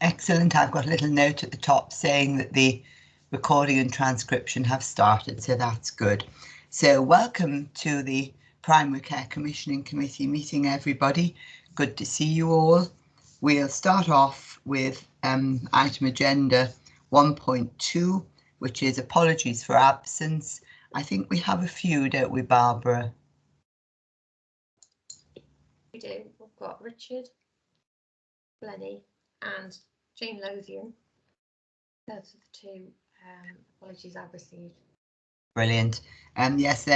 Excellent. I've got a little note at the top saying that the recording and transcription have started, so that's good. So welcome to the Primary Care Commissioning Committee meeting, everybody. Good to see you all. We'll start off with item agenda 1.2, which is apologies for absence. I think we have a few, don't we, Barbara? We do. We've got Richard, Lenny and Jane Lothian. Those are the two apologies I've received. Brilliant. Yes,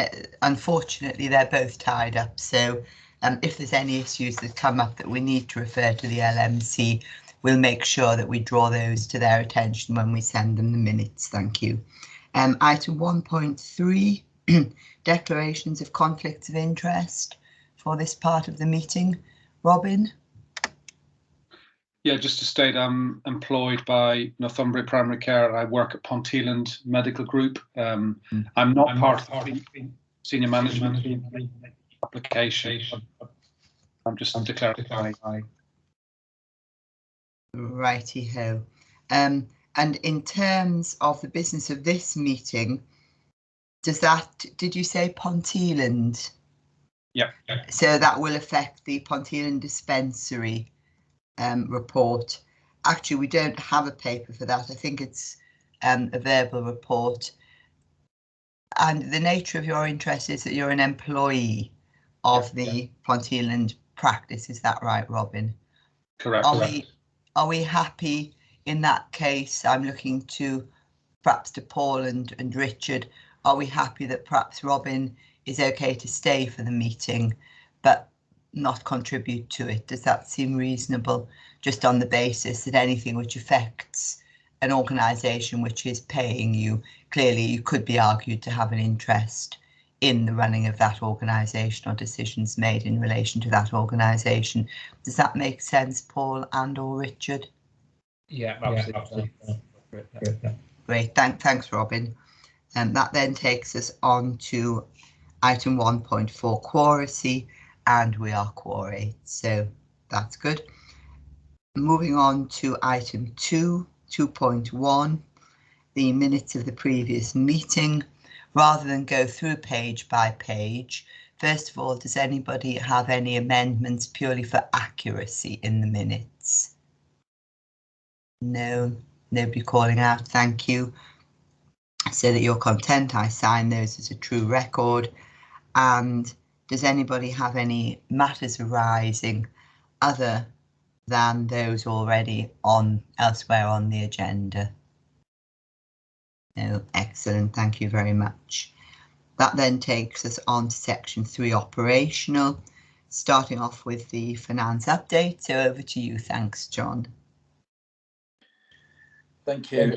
unfortunately they're both tied up, so if there's any issues that come up that we need to refer to the LMC, we'll make sure that we draw those to their attention when we send them the minutes. Thank you. Item 1.3, declarations of conflicts of interest for this part of the meeting. Robin? Yeah, just to state, I'm employed by Northumbria Primary Care and I work at Pontillin Medical Group. I'm not part of the senior management application. I'm just to clarify. Righty-ho. And in terms of the business of this meeting, did you say Pontillin? Yeah. So that will affect the Pontillin dispensary report. Actually, we don't have a paper for that. I think it's a verbal report. And the nature of your interest is that you're an employee of the Pontillin practice. Is that right, Robin? Correct. Are we happy in that case? I'm looking to perhaps to Paul and Richard. Are we happy that perhaps Robin is okay to stay for the meeting, but not contribute to it? Does that seem reasonable, just on the basis that anything which affects an organisation which is paying you, clearly you could be argued to have an interest in the running of that organisation or decisions made in relation to that organisation. Does that make sense, Paul and or Richard? Yeah, absolutely. Great, thanks Robin. And that then takes us on to item 1.4, quoracy, and we are quorate, so that's good. Moving on to item 2.1, the minutes of the previous meeting. Rather than go through page by page, first of all, does anybody have any amendments purely for accuracy in the minutes? No, nobody calling out, thank you. So that you're content, I sign those as a true record. And does anybody have any matters arising other than those already on elsewhere on the agenda? No, excellent, thank you very much. That then takes us on to section 3, operational, starting off with the finance update. So over to you, thanks, John. Thank you.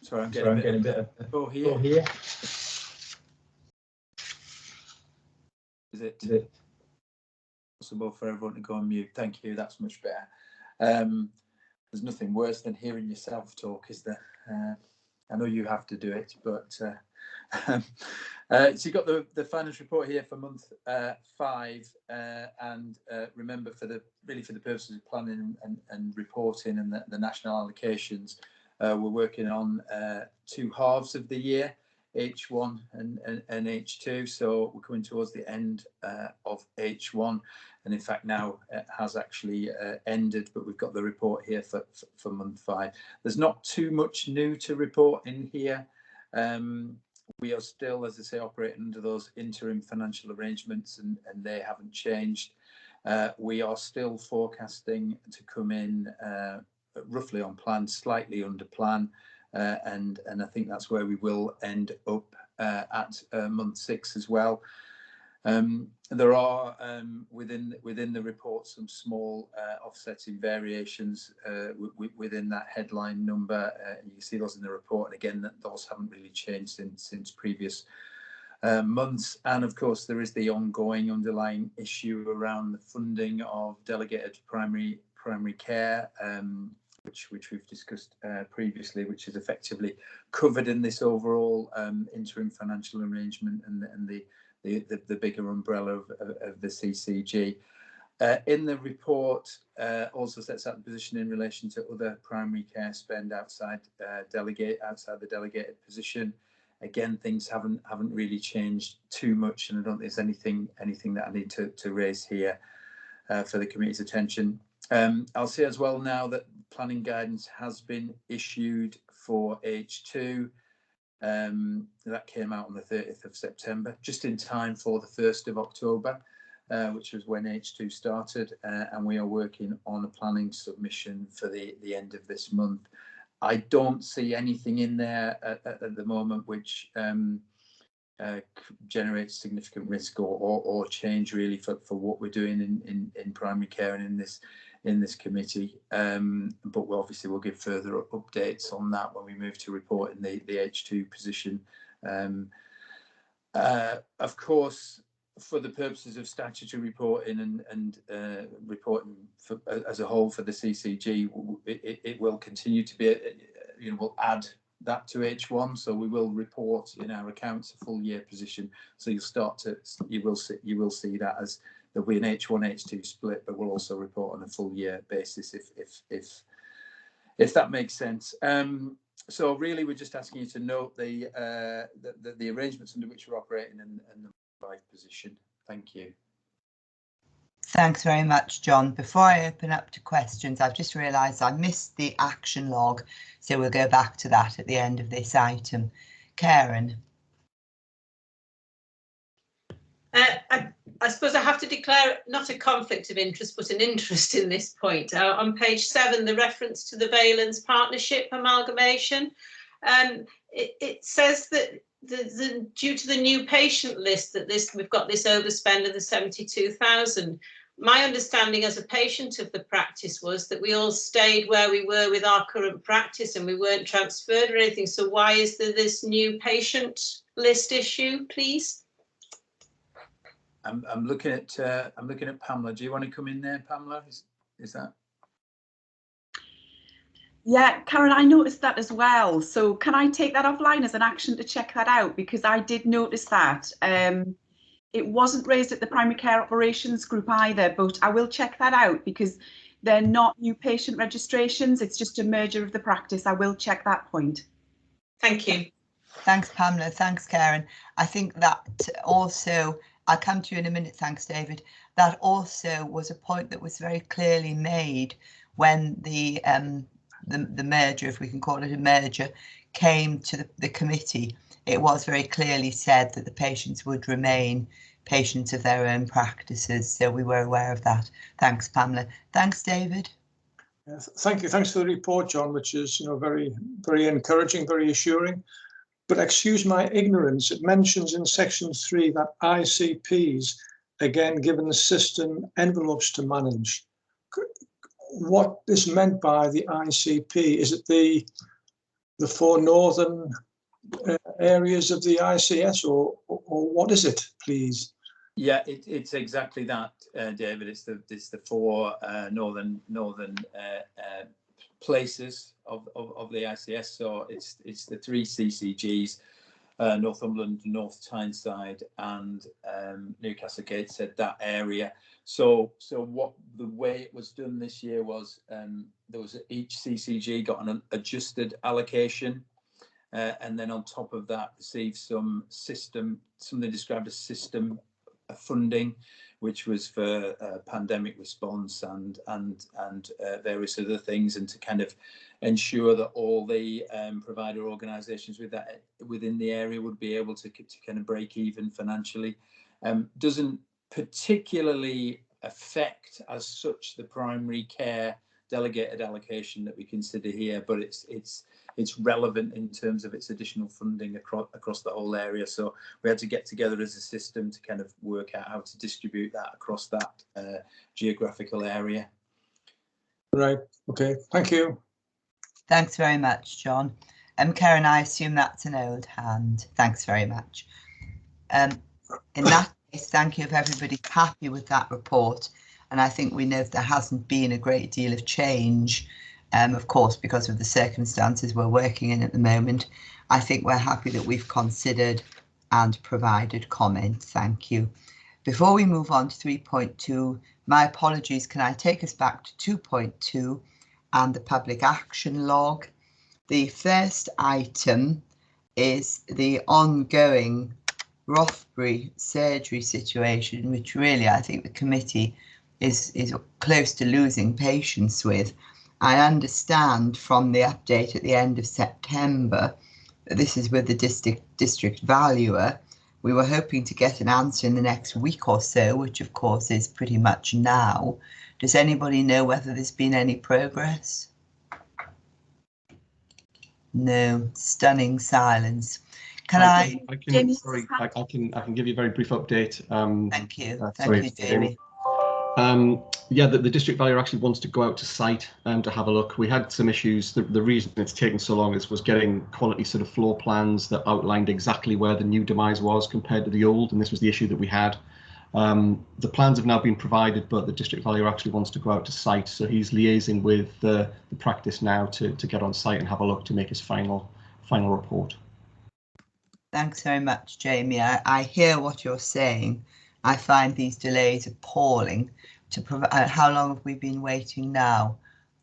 Sorry, I'm getting a bit of echo here. Is it possible for everyone to go on mute? Thank you, that's much better. There's nothing worse than hearing yourself talk, is there? I know you have to do it, but so you've got the financial report here for month 5, and remember, for the purposes of planning and reporting and the national allocations, we're working on 2 halves of the year, H1 and H2. So we're coming towards the end of H1, and in fact now it has actually ended, but we've got the report here for month 5. There's not too much new to report in here. We are still, as I say, operating under those interim financial arrangements, and they haven't changed. We are still forecasting to come in roughly on plan, slightly under plan, and I think that's where we will end up at month 6 as well. There are within the report some small offsetting variations within that headline number. You can see those in the report, and again, those haven't really changed since previous months. And of course, there is the ongoing underlying issue around the funding of delegated primary care, which we've discussed previously, which is effectively covered in this overall interim financial arrangement and the bigger umbrella of the CCG. In the report, also sets out the position in relation to other primary care spend outside the delegated position. Again, things haven't really changed too much, and I don't think there's anything that I need to raise here for the committee's attention. I'll say as well now that planning guidance has been issued for H2. That came out on the 30th of September, just in time for the 1st of October. Which was when H2 started, and we are working on a planning submission for the end of this month. I don't see anything in there at the moment which generates significant risk or change really for what we're doing in primary care and in this committee. But we'll give further updates on that when we move to reporting the H2 position. Of course, for the purposes of statutory reporting and reporting as a whole for the CCG, it will continue to be, we'll add that to H1, so we will report in our accounts a full year position. So you will see that as there'll be an H1 H2 split, but we'll also report on a full year basis if that makes sense. So really, we're just asking you to note the arrangements under which we're operating and the position. Thank you. Thanks very much, John. Before I open up to questions, I've just realised I missed the action log, so we'll go back to that at the end of this item. Karen. I suppose I have to declare not a conflict of interest, but an interest in this point. On page 7, the reference to the Valence Partnership amalgamation, it says that due to the new patient list that we've got this overspend of the 72,000. My understanding as a patient of the practice was that we all stayed where we were with our current practice and we weren't transferred or anything. So why is there this new patient list issue, please? I'm looking at Pamela. Do you want to come in there, Pamela? Is that? Yeah, Karen, I noticed that as well. So can I take that offline as an action to check that out? Because I did notice that. It wasn't raised at the primary care operations group either, but I will check that out because they're not new patient registrations. It's just a merger of the practice. I will check that point. Thank you. Thanks, Pamela. Thanks, Karen. I think that also, I'll come to you in a minute. Thanks, David. That also was a point that was very clearly made when the merger, if we can call it a merger, came to the committee. It was very clearly said that the patients would remain patients of their own practices, so we were aware of that. Thanks, Pamela. Thanks, David. Yes, thank you. Thanks for the report, John, which is very, very encouraging, very assuring. But excuse my ignorance, it mentions in section 3 that ICPs, again, given the system envelopes to manage. What is meant by the ICP? Is it the 4 northern areas of the ICS, or what is it, please? Yeah, it's exactly that, David. It's the 4 northern places of the ICS. So it's the 3 CCGs, Northumberland, North Tyneside, and Newcastle Gateshead, that area. So what the way it was done this year was each CCG got an adjusted allocation, and then on top of that received something described as system funding, which was for pandemic response and various other things, and to kind of ensure that all the provider organisations within the area would be able to kind of break even financially. Doesn't particularly affect as such the primary care delegated allocation that we consider here, but it's relevant in terms of its additional funding across the whole area. So we had to get together as a system to kind of work out how to distribute that across that geographical area. Right. Okay. Thank you. Thanks very much, John. Karen, I assume that's an old hand. Thanks very much. In that case, thank you if everybody's happy with that report. And I think we know there hasn't been a great deal of change, of course, because of the circumstances we're working in at the moment. I think we're happy that we've considered and provided comment. Thank you. Before we move on to 3.2, My apologies, can I take us back to 2.2 and the public action log? The first item is the ongoing Rothbury surgery situation, which really I think the committee is close to losing patience with. I understand from the update at the end of September that this is with the district valuer. We were hoping to get an answer in the next week or so, which of course is pretty much now. Does anybody know whether there's been any progress? No, stunning silence. I Jamie, I can give you a very brief update. Thank you, Sorry, you, Jamie. Yeah, the district valuer actually wants to go out to site to have a look. We had some issues. The reason it's taken so long was getting quality sort of floor plans that outlined exactly where the new demise was compared to the old, and this was the issue that we had. The plans have now been provided, but the district valuer actually wants to go out to site, so he's liaising with the practice now to get on site and have a look to make his final report. Thanks very much, Jamie. I hear what you're saying. I find these delays appalling. To provide, how long have we been waiting now?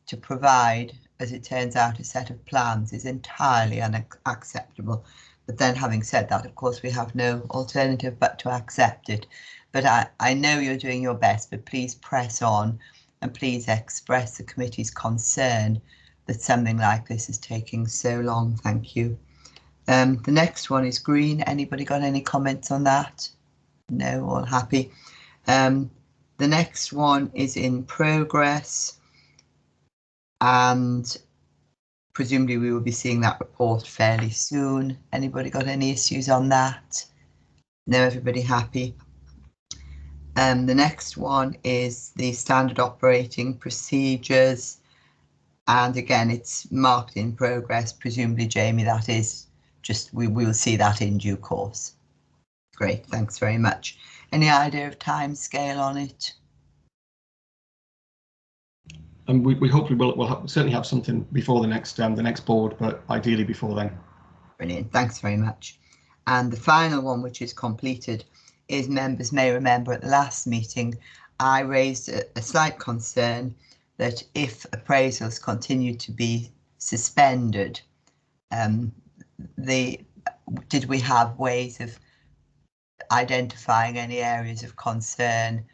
To provide, as it turns out, a set of plans is entirely unacceptable. But then, having said that, of course, we have no alternative but to accept it. But I know you're doing your best, but please press on and please express the committee's concern that something like this is taking so long. Thank you. The next one is green. Anybody got any comments on that? No, all happy. The next one is in progress, and presumably we will be seeing that report fairly soon. Anybody got any issues on that? No, everybody happy. The next one is the standard operating procedures, and again it's marked in progress. Presumably, Jamie, that is just, we will see that in due course. Great, thanks very much. Any idea of time scale on it? And we hopefully we'll certainly have something before the next board, but ideally before then. Brilliant, thanks very much. And the final one, which is completed, is members may remember at the last meeting I raised a slight concern that if appraisals continue to be suspended, did we have ways of identifying any areas of concern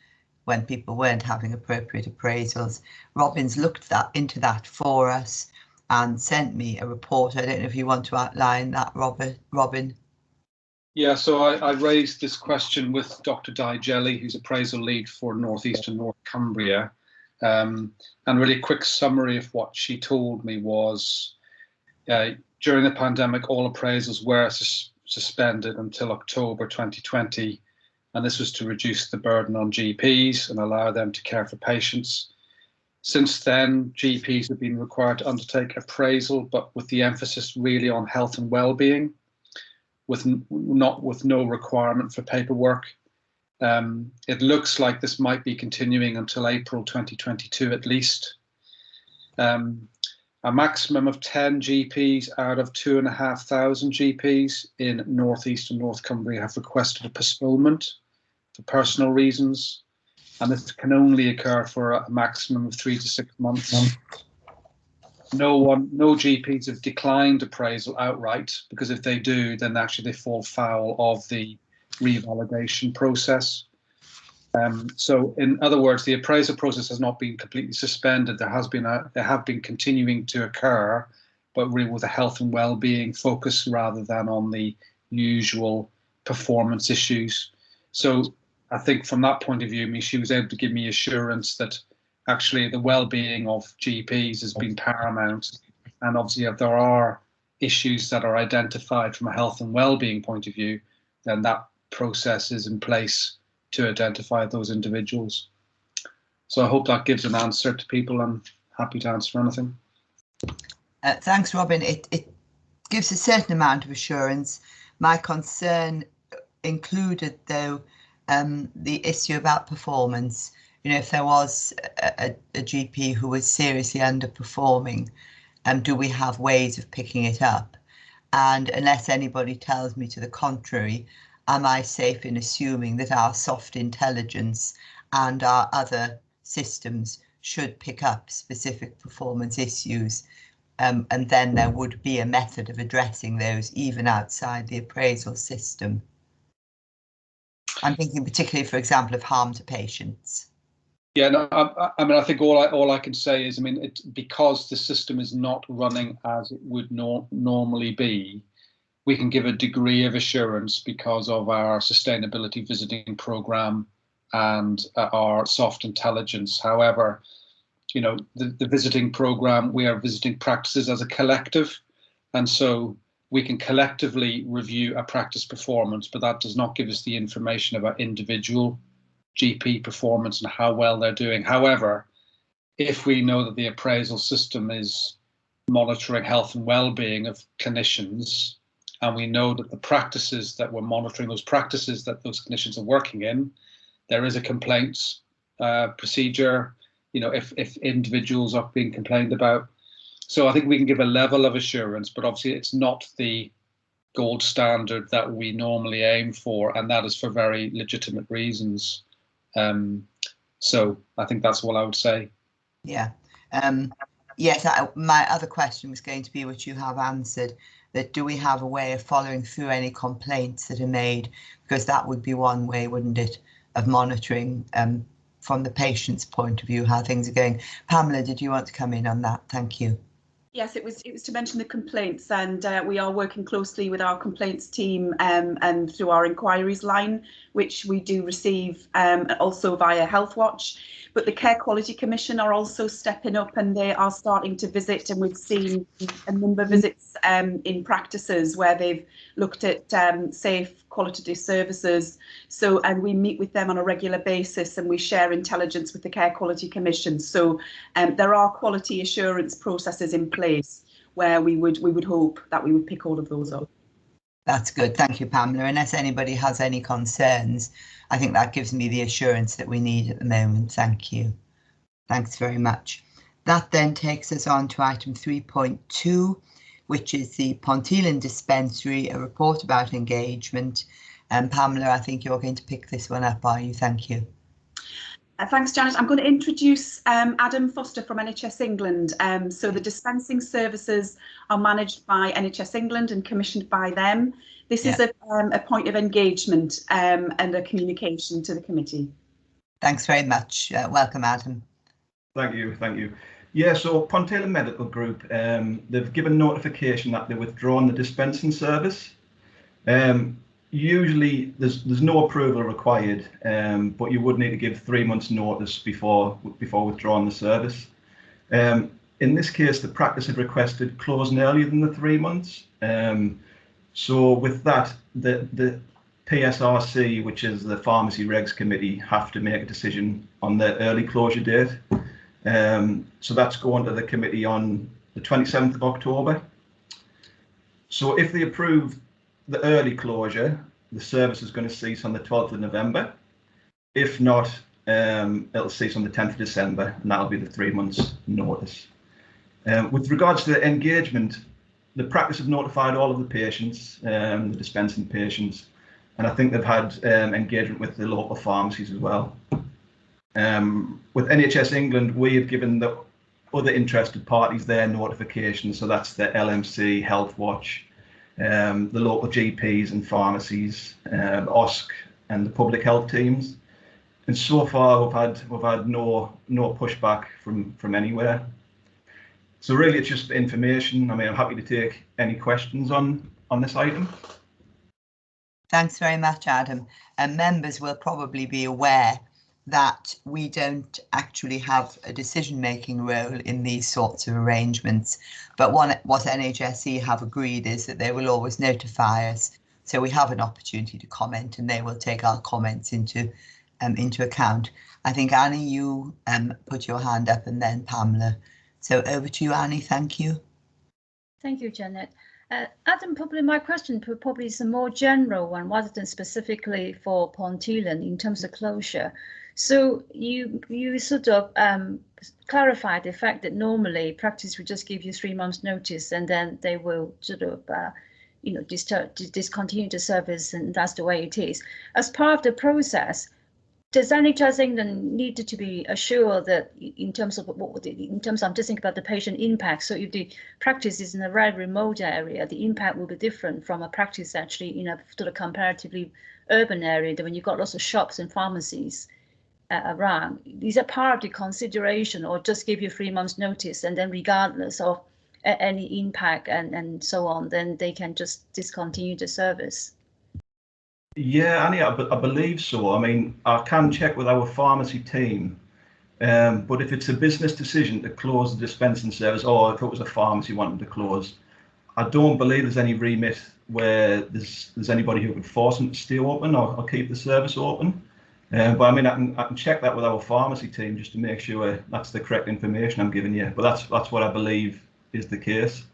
when people weren't having appropriate appraisals? Robin's looked into that for us and sent me a report. I don't know if you want to outline that, Robin. Yeah, so I raised this question with Dr. Di Jelly, who's appraisal lead for North East and North Cumbria. And really a quick summary of what she told me was during the pandemic, all appraisals were suspended until October 2020. And this was to reduce the burden on GPs and allow them to care for patients. Since then, GPs have been required to undertake appraisal, but with the emphasis really on health and well-being, with no requirement for paperwork. It looks like this might be continuing until April 2022 at least. A maximum of 10 GPs out of 2,500 GPs in North East and North Cumbria have requested a postponement for personal reasons, and this can only occur for a maximum of 3 to 6 months. No GPs have declined appraisal outright, because if they do, then actually they fall foul of the revalidation process. So in other words, the appraisal process has not been completely suspended. There have been continuing to occur, but really with a health and well-being focus rather than on the usual performance issues. So I think from that point of view, she was able to give me assurance that actually the well-being of GPs has been paramount. And obviously if there are issues that are identified from a health and well-being point of view, then that process is in place to identify those individuals. So I hope that gives an answer to people. I'm happy to answer anything. Thanks, Robin. It gives a certain amount of assurance. My concern included, though, the issue about performance. You know, if there was a GP who was seriously underperforming, do we have ways of picking it up? And unless anybody tells me to the contrary, am I safe in assuming that our soft intelligence and our other systems should pick up specific performance issues, and then there would be a method of addressing those even outside the appraisal system? I'm thinking particularly, for example, of harm to patients. Yeah, no, I mean, I think all I can say is, I mean, because the system is not running as it would normally be, we can give a degree of assurance because of our sustainability visiting program and our soft intelligence. However, you know, the visiting program, we are visiting practices as a collective, and so we can collectively review a practice performance, but that does not give us the information about individual GP performance and how well they're doing. However, if we know that the appraisal system is monitoring health and well-being of clinicians, and we know that the practices that we're monitoring, those practices that those clinicians are working in, there is a complaints procedure, you know, if individuals are being complained about. So I think we can give a level of assurance, but obviously it's not the gold standard that we normally aim for, and that is for very legitimate reasons. So I think that's all I would say. Yeah. Yes, my other question was going to be, which you have answered, that do we have a way of following through any complaints that are made? Because that would be one way, wouldn't it, of monitoring from the patient's point of view how things are going. Pamela, did you want to come in on that? Thank you. Yes, it was to mention the complaints, and we are working closely with our complaints team and through our inquiries line, which we do receive also via Healthwatch. But the Care Quality Commission are also stepping up, and they are starting to visit, and we've seen a number of visits in practices where they've looked at safe, qualitative services. So, and we meet with them on a regular basis, and we share intelligence with the Care Quality Commission. So there are quality assurance processes in place where we would hope that we would pick all of those up. That's good. Thank you, Pamela. Unless anybody has any concerns, I think that gives me the assurance that we need at the moment. Thank you. Thanks very much. That then takes us on to item 3.2, which is the pontillin dispensary, a report about engagement. And Pamela, I think you're going to pick this one up, are you? Thank you. Thanks, Janet. I'm going to introduce Adam Foster from NHS England. So the dispensing services are managed by NHS England and commissioned by them. This is a point of engagement and a communication to the committee. Thanks very much. Welcome, Adam. Thank you. Thank you. Yeah, so pontillin Medical Group, they've given notification that they're withdrawing the dispensing service. Usually there's no approval required, but you would need to give 3 months notice before withdrawing the service. In this case, the practice had requested closing earlier than the 3 months. So with that, the PSRC, which is the Pharmacy Regs Committee, have to make a decision on the early closure date. So that's going to the committee on the 27th of October. So if they approve the early closure, the service is going to cease on the 12th of November. If not, it'll cease on the 10th of December, and that'll be the 3 months notice. With regards to the engagement, the practice have notified all of the patients, the dispensing patients, and I think they've had engagement with the local pharmacies as well. With NHS England, we have given the other interested parties their notification, so that's the LMC, Healthwatch, the local GPs and pharmacies, OSC and the public health teams, and so far we've had no pushback from anywhere. So really, it's just information. I mean, I'm happy to take any questions on this item. Thanks very much, Adam. And members will probably be aware that we don't actually have a decision-making role in these sorts of arrangements. But what NHSE have agreed is that they will always notify us. So we have an opportunity to comment, and they will take our comments into account. I think, Annie, you put your hand up, and then Pamela. So over to you, Annie. Thank you. Thank you, Janet. Adam, probably my question probably is a more general one rather than specifically for pontillin in terms of closure. So you sort of clarified the fact that normally practice will just give you 3 months notice, and then they will sort of discontinue the service, and that's the way it is. As part of the process, does NHS England need to be assured that in terms of I'm just thinking about the patient impact. So if the practice is in a very remote area, the impact will be different from a practice actually in a sort of comparatively urban area when you've got lots of shops and pharmacies around. Is that part of the consideration, or just give you 3 months notice and then regardless of any impact and so on, then they can just discontinue the service? Yeah, Annie, I believe so. I mean, I can check with our pharmacy team, but if it's a business decision to close the dispensing service, or if it was a pharmacy wanting to close, I don't believe there's any remit where there's anybody who could force them to stay open or keep the service open. But I mean, I can check that with our pharmacy team just to make sure that's the correct information I'm giving you. But that's what I believe is the case.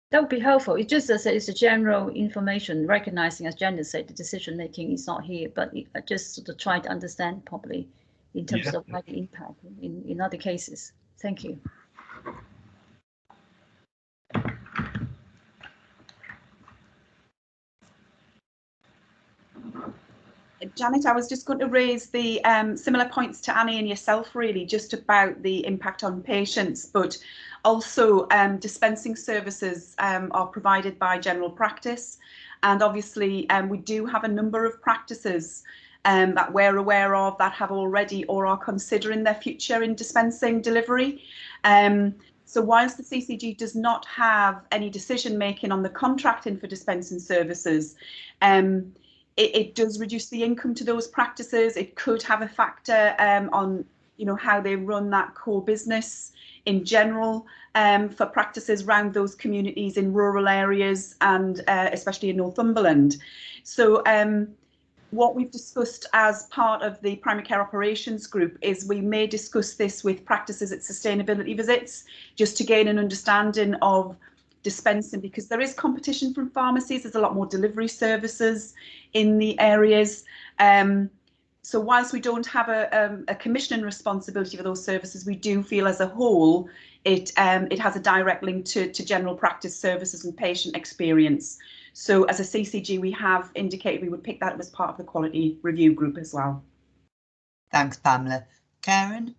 That would be helpful. It's just as it's a general information, recognizing, as Janet said, the decision making is not here, but I just sort of try to understand properly in terms of like the impact in other cases. Thank you. Janet, I was just going to raise the similar points to Annie and yourself, really, just about the impact on patients, but also dispensing services are provided by general practice. And obviously, we do have a number of practices that we're aware of that have already or are considering their future in dispensing delivery. So whilst the CCG does not have any decision making on the contracting for dispensing services, it does reduce the income to those practices. It could have a factor on, how they run that core business in general for practices around those communities in rural areas and especially in Northumberland. So what we've discussed as part of the primary care operations group is we may discuss this with practices at sustainability visits, just to gain an understanding of dispensing, because there is competition from pharmacies. There's a lot more delivery services in the areas. So whilst we don't have a commissioning responsibility for those services, we do feel as a whole it has a direct link to general practice services and patient experience. So as a CCG, we have indicated we would pick that up as part of the quality review group as well. Thanks, Pamela. Karen?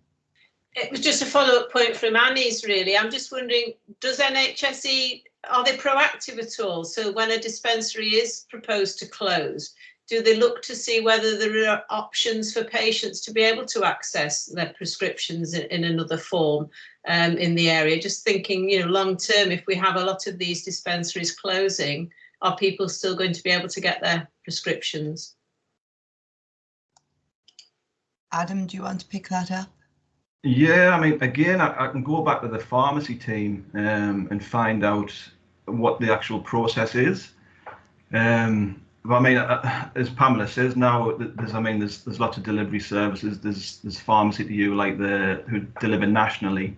It was just a follow-up point from Annie's, really. I'm just wondering, does NHSE, are they proactive at all? So when a dispensary is proposed to close, do they look to see whether there are options for patients to be able to access their prescriptions in another form in the area? Just thinking, long term, if we have a lot of these dispensaries closing, are people still going to be able to get their prescriptions? Adam, do you want to pick that up? Yeah, I mean, again, I can go back to the pharmacy team and find out what the actual process is. But I mean, as Pamela says now, there's lots of delivery services. There's pharmacy to you who deliver nationally.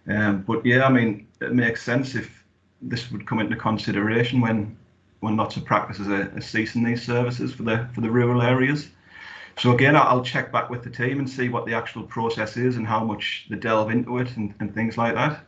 But yeah, I mean, it makes sense if this would come into consideration when lots of practices are ceasing these services for the rural areas. So again, I'll check back with the team and see what the actual process is and how much they delve into it and things like that.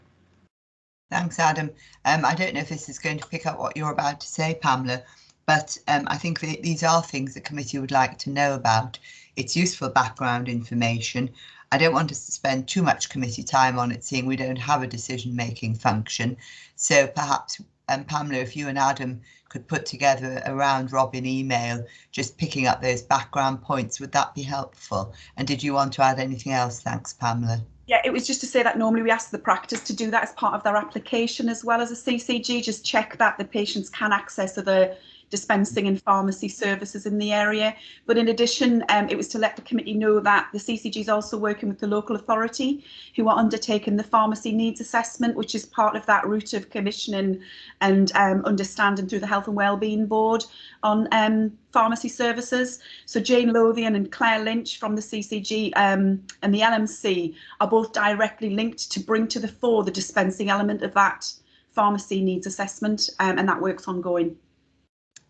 Thanks, Adam. I don't know if this is going to pick up what you're about to say, Pamela, but I think these are things the committee would like to know about. It's useful background information. I don't want us to spend too much committee time on it, seeing we don't have a decision-making function. So perhaps, Pamela, if you and Adam could put together a round robin email, just picking up those background points, would that be helpful? And did you want to add anything else? Thanks, Pamela. Yeah, it was just to say that normally we ask the practice to do that as part of their application as well as a CCG, just check that the patients can access other dispensing and pharmacy services in the area. But in addition, it was to let the committee know that the CCG is also working with the local authority who are undertaking the pharmacy needs assessment, which is part of that route of commissioning and understanding through the Health and Wellbeing Board on pharmacy services. So Jane Lothian and Claire Lynch from the CCG and the LMC are both directly linked to bring to the fore the dispensing element of that pharmacy needs assessment, and that work's ongoing.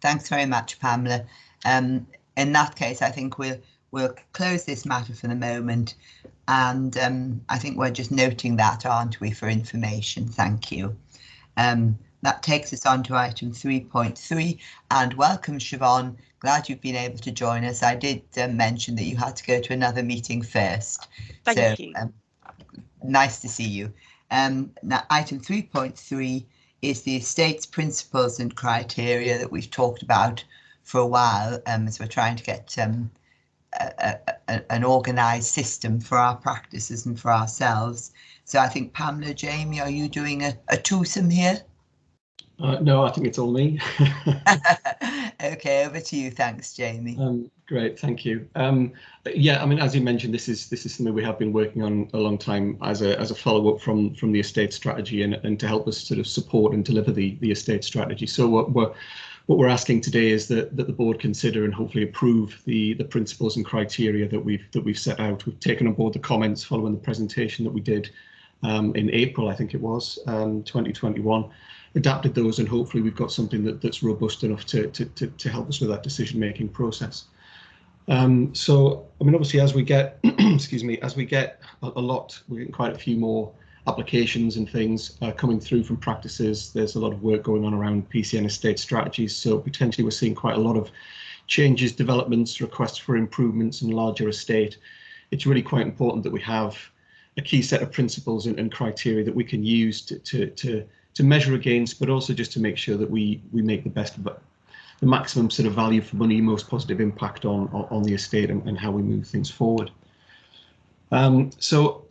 Thanks very much, Pamela. In that case, I think we'll close this matter for the moment, and I think we're just noting that, aren't we, for information. Thank you. The That takes us on to item 3.3, and welcome Siobhan, glad you've been able to join us. I did mention that you had to go to another meeting first. Thank you. Nice to see you. Now, item 3.3 is the estate's principles and criteria that we've talked about for a while, as we're trying to get an organised system for our practices and for ourselves. So I think Pamela, Jamie, are you doing a twosome here? No, I think it's all me. Okay, over to you. Thanks, Jamie. Great, thank you. Yeah, I mean, as you mentioned, this is something we have been working on a long time as a follow-up from the estate strategy and to help us sort of support and deliver the estate strategy. So what we're asking today is that the board consider and hopefully approve the principles and criteria that we've set out. We've taken on board the comments following the presentation that we did in April, I think it was, 2021. Adapted those, and hopefully we've got something that's robust enough to help us with that decision-making process. So, I mean, obviously, as we get, excuse me, as we get a lot, we're getting quite a few more applications and things coming through from practices. There's a lot of work going on around PCN estate strategies, so potentially we're seeing quite a lot of changes, developments, requests for improvements and larger estate. It's really quite important that we have a key set of principles and criteria that we can use to measure against, but also just to make sure that we make the best of it, the maximum sort of value for money, most positive impact on the estate and how we move things forward. So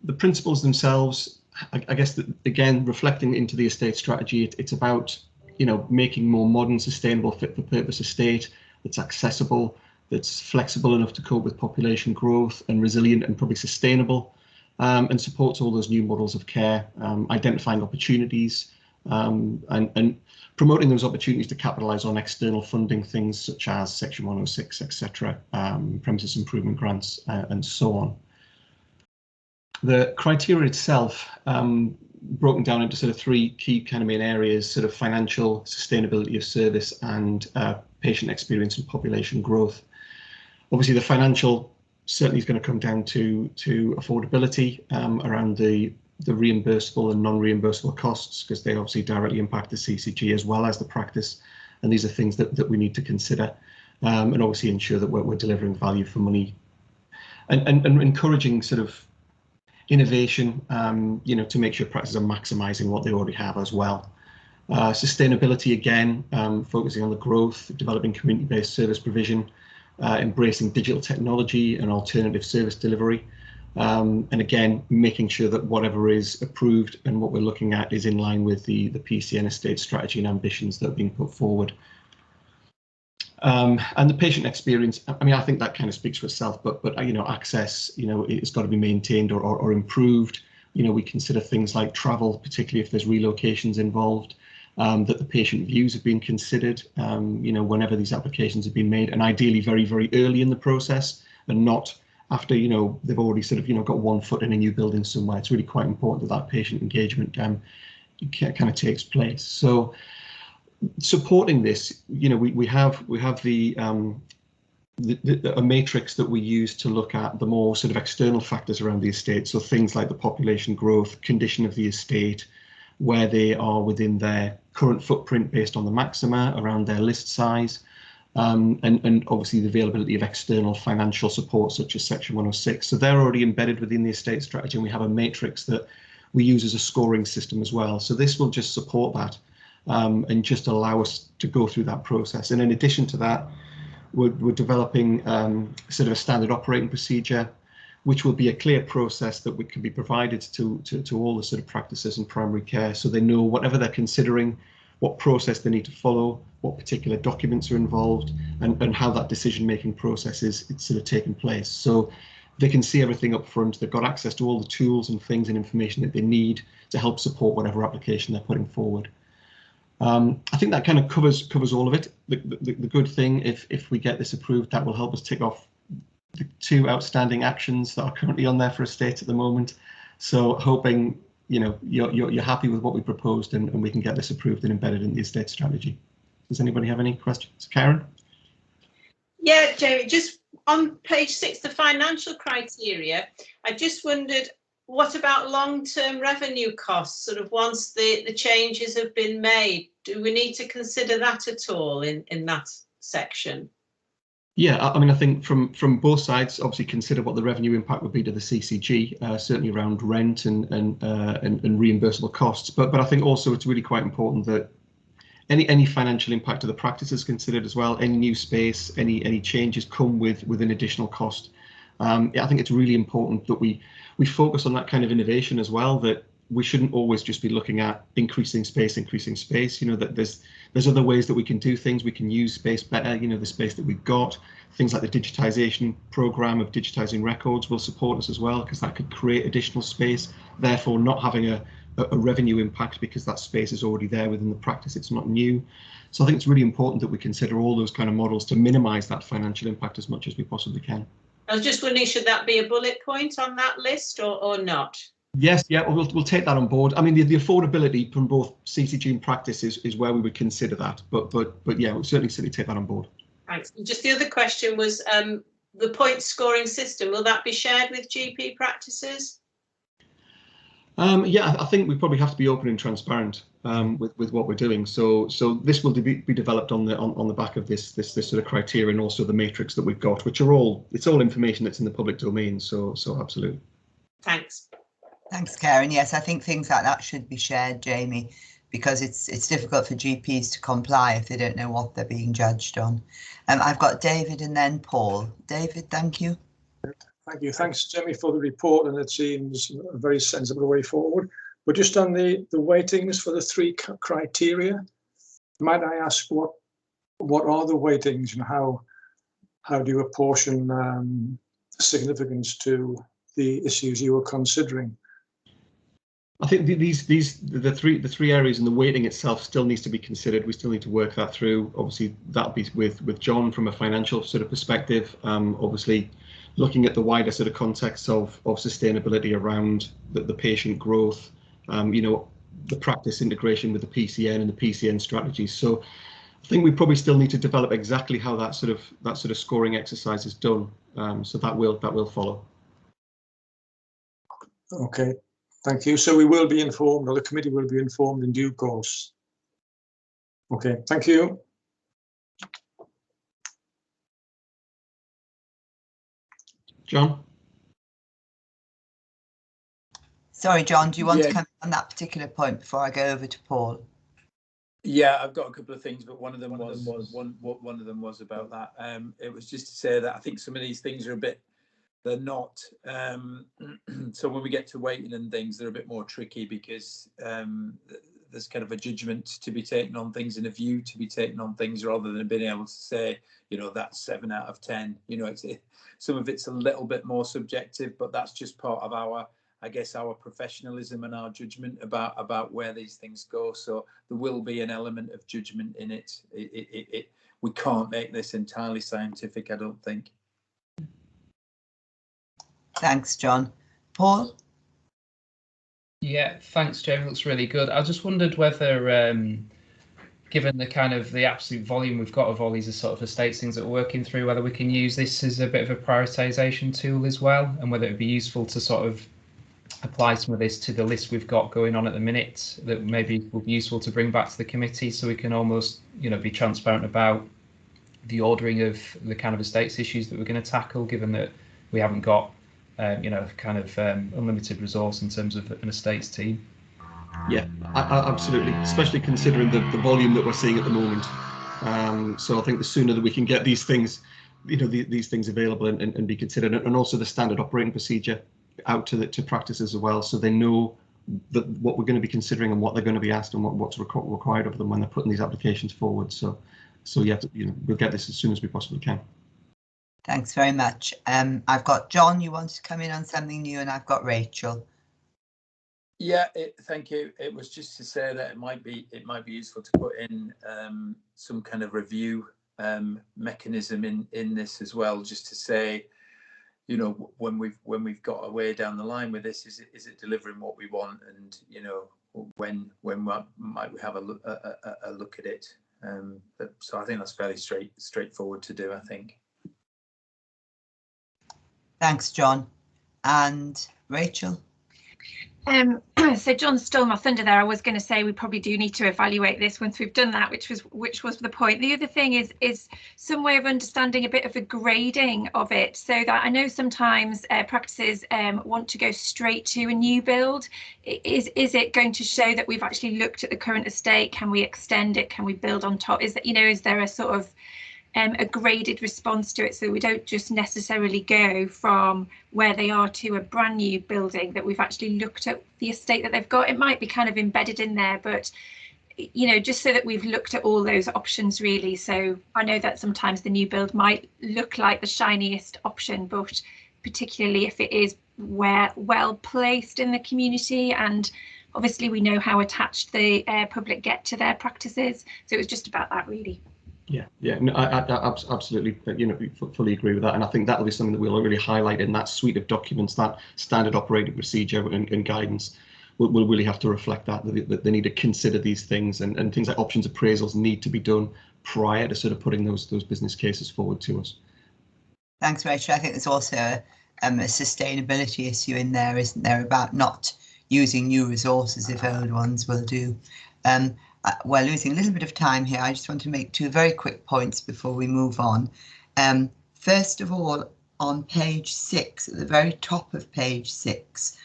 the principles themselves, I guess that, again, reflecting into the estate strategy, it's about, you know, making more modern, sustainable, fit for purpose estate that's accessible, that's flexible enough to cope with population growth and resilient and probably sustainable. And supports all those new models of care, identifying opportunities and promoting those opportunities to capitalise on external funding, things such as Section 106, etc., premises improvement grants, and so on. The criteria itself, broken down into sort of three key kind of main areas: sort of financial, sustainability of service, and patient experience and population growth. Obviously, the financial certainly is going to come down to affordability around the reimbursable and non-reimbursable costs, because they obviously directly impact the CCG as well as the practice, and these are things that we need to consider, and obviously ensure that we're delivering value for money and encouraging sort of innovation, you know, to make sure practices are maximising what they already have as well. Sustainability, again, focusing on the growth, developing community-based service provision, embracing digital technology and alternative service delivery, and again making sure that whatever is approved and what we're looking at is in line with the PCN estate strategy and ambitions that are being put forward. And the patient experience, I mean, I think that kind of speaks for itself, but you know, access, you know, it's got to be maintained or improved. You know, we consider things like travel, particularly if there's relocations involved. That the patient views have been considered, you know, whenever these applications have been made, and ideally very, very early in the process and not after, you know, they've already sort of, you know, got one foot in a new building somewhere. It's really quite important that patient engagement kind of takes place. So supporting this, you know, we have the a matrix that we use to look at the more sort of external factors around the estate. So things like the population growth, condition of the estate, where they are within their current footprint based on the maxima, around their list size, and obviously the availability of external financial support such as Section 106. So they're already embedded within the estate strategy, and we have a matrix that we use as a scoring system as well. So this will just support that and just allow us to go through that process. And in addition to that, we're developing sort of a standard operating procedure, which will be a clear process that can be provided to all the sort of practices in primary care, so they know whatever they're considering, what process they need to follow, what particular documents are involved, and how that decision-making process is sort of taking place. So they can see everything up front. They've got access to all the tools and things and information that they need to help support whatever application they're putting forward. I think that kind of covers all of it. The good thing, if we get this approved, that will help us tick off the 2 outstanding actions that are currently on there for estates at the moment. So hoping, you know, you're happy with what we proposed and we can get this approved and embedded in the estate strategy. Does anybody have any questions? Karen? Yeah, Jamie, just on page 6, the financial criteria, I just wondered what about long-term revenue costs, sort of once the changes have been made? Do we need to consider that at all in that section? Yeah, I mean, I think from both sides, obviously consider what the revenue impact would be to the CCG, certainly around rent and reimbursable costs. But I think also it's really quite important that any financial impact to the practice is considered as well. Any new space, any changes come with an additional cost. I think it's really important that we focus on that kind of innovation as well, that we shouldn't always just be looking at increasing space. You know, that there's other ways that we can do things. We can use space better. You know, the space that we've got, things like the digitisation programme of digitising records will support us as well, because that could create additional space, therefore not having a revenue impact because that space is already there within the practice. It's not new. So I think it's really important that we consider all those kind of models to minimise that financial impact as much as we possibly can. I was just wondering, should that be a bullet point on that list or not? Yes, yeah, we'll take that on board. I mean, the affordability from both CCG and practice is where we would consider that. But yeah, we'll certainly take that on board. Thanks. And just the other question was the point scoring system. Will that be shared with GP practices? Yeah, I think we probably have to be open and transparent with what we're doing. So this will be developed on the back of this sort of criteria, and also the matrix that we've got, which are all information that's in the public domain. So absolutely. Thanks. Thanks, Karen. Yes, I think things like that should be shared, Jamie, because it's difficult for GPs to comply if they don't know what they're being judged on. I've got David and then Paul. David, thank you. Thank you. Thanks, Jamie, for the report, and it seems a very sensible way forward. But just on the weightings for the 3 criteria, might I ask what are the weightings, and how do you apportion significance to the issues you were considering? I think the three areas, and the weighting itself still needs to be considered. We still need to work that through. Obviously, that'll be with John from a financial sort of perspective. Obviously, looking at the wider sort of context of sustainability around the patient growth, you know, the practice integration with the PCN and the PCN strategies. So I think we probably still need to develop exactly how that sort of scoring exercise is done. So that will follow. Okay. Thank you. So we will be informed, or the committee will be informed in due course. Okay, thank you. John? Sorry, John, do you want to come on that particular point before I go over to Paul? Yeah, I've got a couple of things, but one of them was about that. It was just to say that I think some of these things are they're not, so when we get to weighting and things, they're a bit more tricky, because there's kind of a judgment to be taken on things and a view to be taken on things, rather than being able to say, you know, that's 7 out of 10. You know, some of it's a little bit more subjective, but that's just part of our professionalism and our judgment about where these things go. So there will be an element of judgment in it. We can't make this entirely scientific, I don't think. Thanks, John. Paul? Yeah, thanks, Jamie. Looks really good. I just wondered whether, given the kind of the absolute volume we've got of all these sort of estates things that we're working through, whether we can use this as a bit of a prioritisation tool as well, and whether it would be useful to sort of apply some of this to the list we've got going on at the minute, that maybe will be useful to bring back to the committee, so we can almost, you know, be transparent about the ordering of the kind of estates issues that we're going to tackle, given that we haven't got you know, kind of unlimited resource in terms of an estates team. Yeah, absolutely, especially considering the volume that we're seeing at the moment. So I think the sooner that we can get these things, you know, these things available and be considered, and also the standard operating procedure out to practices as well, so they know that what we're going to be considering and what they're going to be asked, and what's required of them when they're putting these applications forward. So yeah, you know, we'll get this as soon as we possibly can. Thanks very much. I've got John, you want to come in on something new, and I've got Rachel. Yeah, thank you. It was just to say that it might be useful to put in some kind of review mechanism in this as well, just to say, you know, when we've got a way down the line with this, is it delivering what we want, and you know, when might we have a look at it. So I think that's fairly straightforward to do, I think. Thanks, John. And Rachel? So John stole my thunder there. I was going to say we probably do need to evaluate this once we've done that, which was the point. The other thing is some way of understanding a bit of a grading of it, so that I know sometimes practices want to go straight to a new build. Is it going to show that we've actually looked at the current estate? Can we extend it? Can we build on top? Is that, you know, is there a sort of a graded response to it, so we don't just necessarily go from where they are to a brand new building, that we've actually looked at the estate that they've got? It might be kind of embedded in there, but you know, just so that we've looked at all those options really. So I know that sometimes the new build might look like the shiniest option, but particularly if it is well placed in the community, and obviously we know how attached the public get to their practices. So it was just about that really. Yeah, no, I absolutely, you know, fully agree with that, and I think that'll be something that we'll really highlight in that suite of documents, that standard operating procedure and guidance. We'll really have to reflect that they need to consider these things, and things like options appraisals need to be done prior to sort of putting those business cases forward to us. Thanks, Rachel. I think there's also a sustainability issue in there, isn't there, about not using new resources if old ones will do. We're losing a little bit of time here. I just want to make two very quick points before we move on. First of all, on page 6, at the very top of page 6,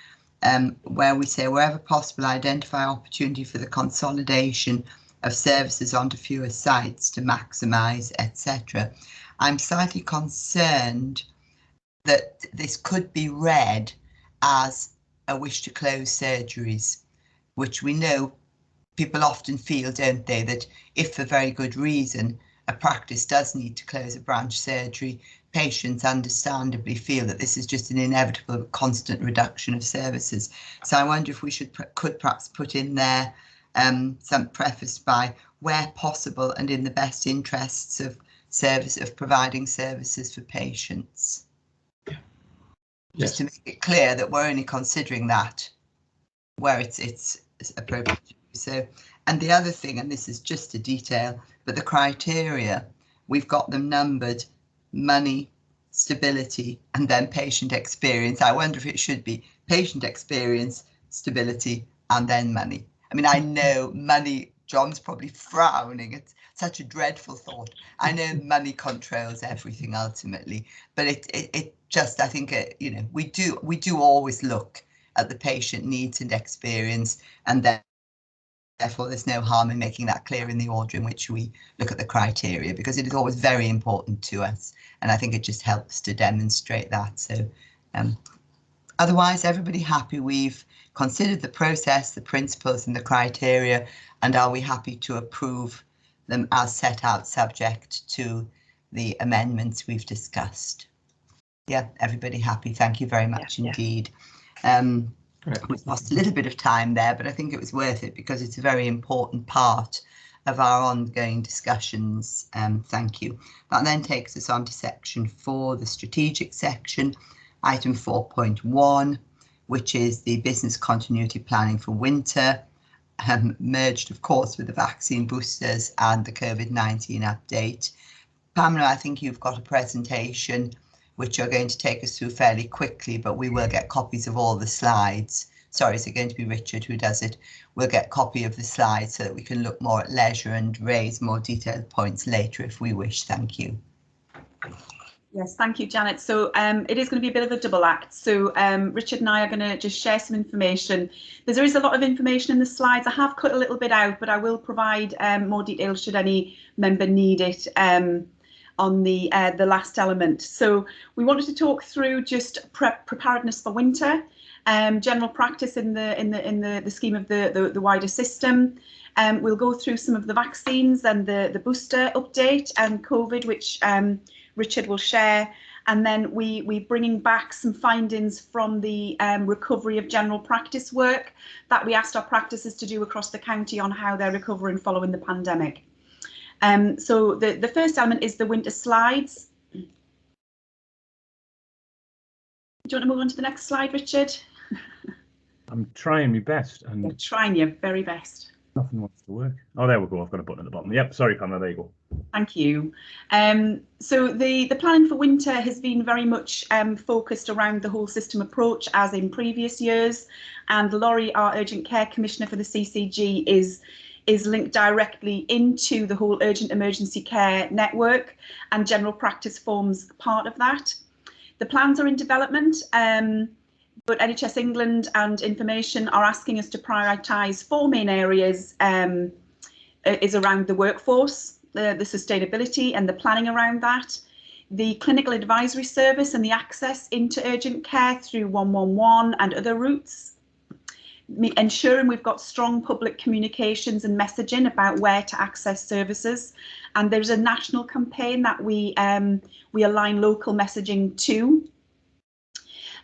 where we say, wherever possible, identify opportunity for the consolidation of services onto fewer sites to maximise, etc. I'm slightly concerned that this could be read as a wish to close surgeries, which we know people often feel, don't they, that if for very good reason a practice does need to close a branch surgery, patients understandably feel that this is just an inevitable constant reduction of services. So I wonder if we could perhaps put in there some preface by where possible and in the best interests of providing services for patients. Yes. Just to make it clear that we're only considering that where it's appropriate. So, and the other thing, and this is just a detail, but the criteria, we've got them numbered: money, stability, and then patient experience. I wonder if it should be patient experience, stability, and then money. I mean, I know money, John's probably frowning. It's such a dreadful thought. I know money controls everything ultimately, but it just, I think, you know, we do always look at the patient needs and experience, and then therefore there's no harm in making that clear in the order in which we look at the criteria, because it is always very important to us, and I think it just helps to demonstrate that. So otherwise, everybody happy? We've considered the process, the principles and the criteria, and are we happy to approve them as set out, subject to the amendments we've discussed? Yeah, everybody happy? Thank you very much indeed. We've lost a little bit of time there, but I think it was worth it because it's a very important part of our ongoing discussions. Thank you. That then takes us on to section 4, the strategic section, item 4.1, which is the business continuity planning for winter, merged, of course, with the vaccine boosters and the COVID-19 update. Pamela, I think you've got a presentation which you're going to take us through fairly quickly, but we will get copies of all the slides. Sorry, is it going to be Richard who does it? We'll get a copy of the slides so that we can look more at leisure and raise more detailed points later if we wish. Thank you. Yes, thank you, Janet. So it is going to be a bit of a double act. So Richard and I are going to just share some information. There is a lot of information in the slides. I have cut a little bit out, but I will provide more details should any member need it. On the last element. So we wanted to talk through just preparedness for winter, general practice in the scheme of the wider system. We'll go through some of the vaccines and the booster update and COVID, which Richard will share, and then we bringing back some findings from the recovery of general practice work that we asked our practices to do across the county on how they're recovering following the pandemic. So the first element is the winter slides. Do you want to move on to the next slide, Richard? I'm trying my best. And you're trying your very best. Nothing wants to work. Oh, there we go. I've got a button at the bottom. Yep. Sorry, Pamela. There you go. Thank you. So the planning for winter has been very much focused around the whole system approach as in previous years. And Laurie, our urgent care commissioner for the CCG, is linked directly into the whole urgent emergency care network, and general practice forms part of that. The plans are in development. But NHS England and Information are asking us to prioritise 4 main areas is around the workforce, the sustainability and the planning around that, the clinical advisory service and the access into urgent care through 111 and other routes, ensuring we've got strong public communications and messaging about where to access services. And there's a national campaign that we align local messaging to.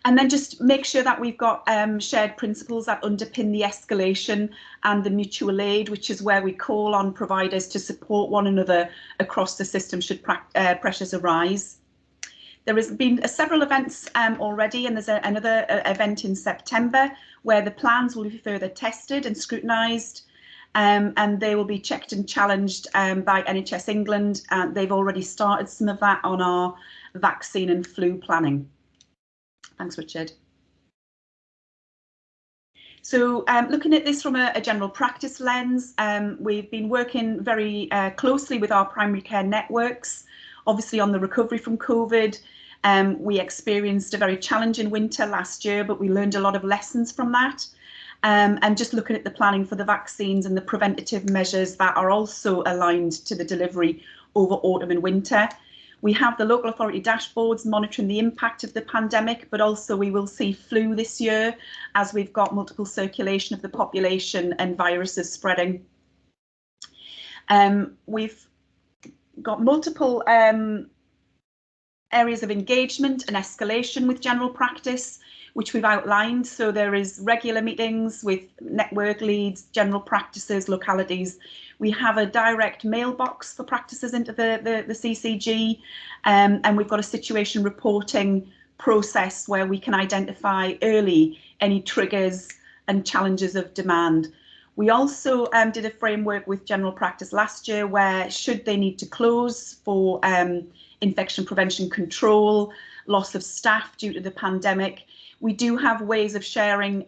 And then just make sure that we've got shared principles that underpin the escalation and the mutual aid, which is where we call on providers to support one another across the system should pressures arise. There has been several events already, and there's another event in September where the plans will be further tested and scrutinised, and they will be checked and challenged by NHS England. They've already started some of that on our vaccine and flu planning. Thanks, Richard. So looking at this from a general practice lens, we've been working very closely with our primary care networks, obviously on the recovery from COVID. We experienced a very challenging winter last year, but we learned a lot of lessons from that. And just looking at the planning for the vaccines and the preventative measures that are also aligned to the delivery over autumn and winter. We have the local authority dashboards monitoring the impact of the pandemic, but also we will see flu this year as we've got multiple circulation of the population and viruses spreading. We've got multiple areas of engagement and escalation with general practice, which we've outlined. So there is regular meetings with network leads, general practices, localities. We have a direct mailbox for practices into the CCG, and we've got a situation reporting process where we can identify early any triggers and challenges of demand. We also did a framework with general practice last year where should they need to close for infection prevention control, loss of staff due to the pandemic, we do have ways of sharing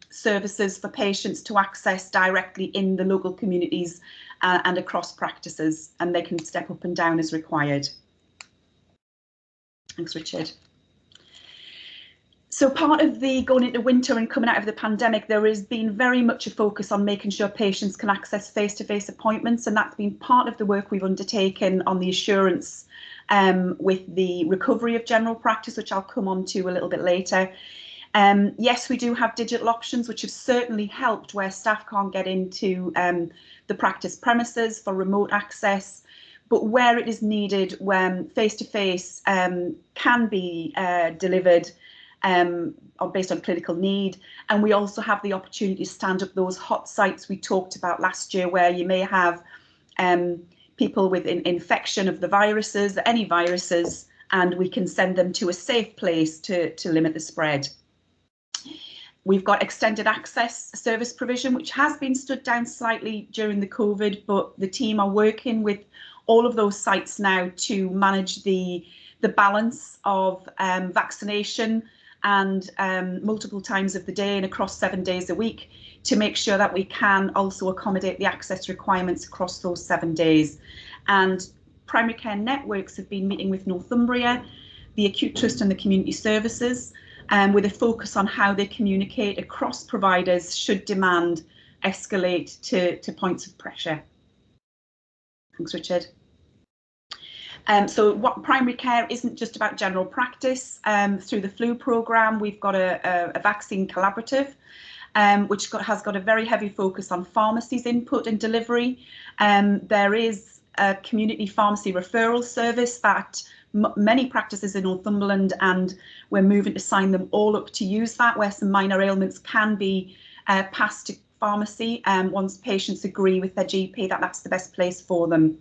services for patients to access directly in the local communities and across practices, and they can step up and down as required. Thanks, Richard. So part of the going into winter and coming out of the pandemic, there has been very much a focus on making sure patients can access face-to-face appointments, and that's been part of the work we've undertaken on the assurance with the recovery of general practice, which I'll come on to a little bit later. Yes, we do have digital options, which have certainly helped where staff can't get into the practice premises for remote access, but where it is needed, when face-to-face can be delivered based on clinical need. And we also have the opportunity to stand up those hot sites we talked about last year, where you may have people with infection of the viruses, any viruses, and we can send them to a safe place to limit the spread. We've got extended access service provision, which has been stood down slightly during the COVID, but the team are working with all of those sites now to manage the balance of vaccination and multiple times of the day and across 7 days a week, to make sure that we can also accommodate the access requirements across those 7 days. And primary care networks have been meeting with Northumbria, the Acute Trust and the Community Services, with a focus on how they communicate across providers should demand escalate to points of pressure. Thanks, Richard. So what primary care isn't just about general practice. Through the flu programme, we've got a vaccine collaborative, which has got a very heavy focus on pharmacies' input and delivery. There is a community pharmacy referral service that many practices in Northumberland, and we're moving to sign them all up to use that, where some minor ailments can be passed to pharmacy once patients agree with their GP that that's the best place for them.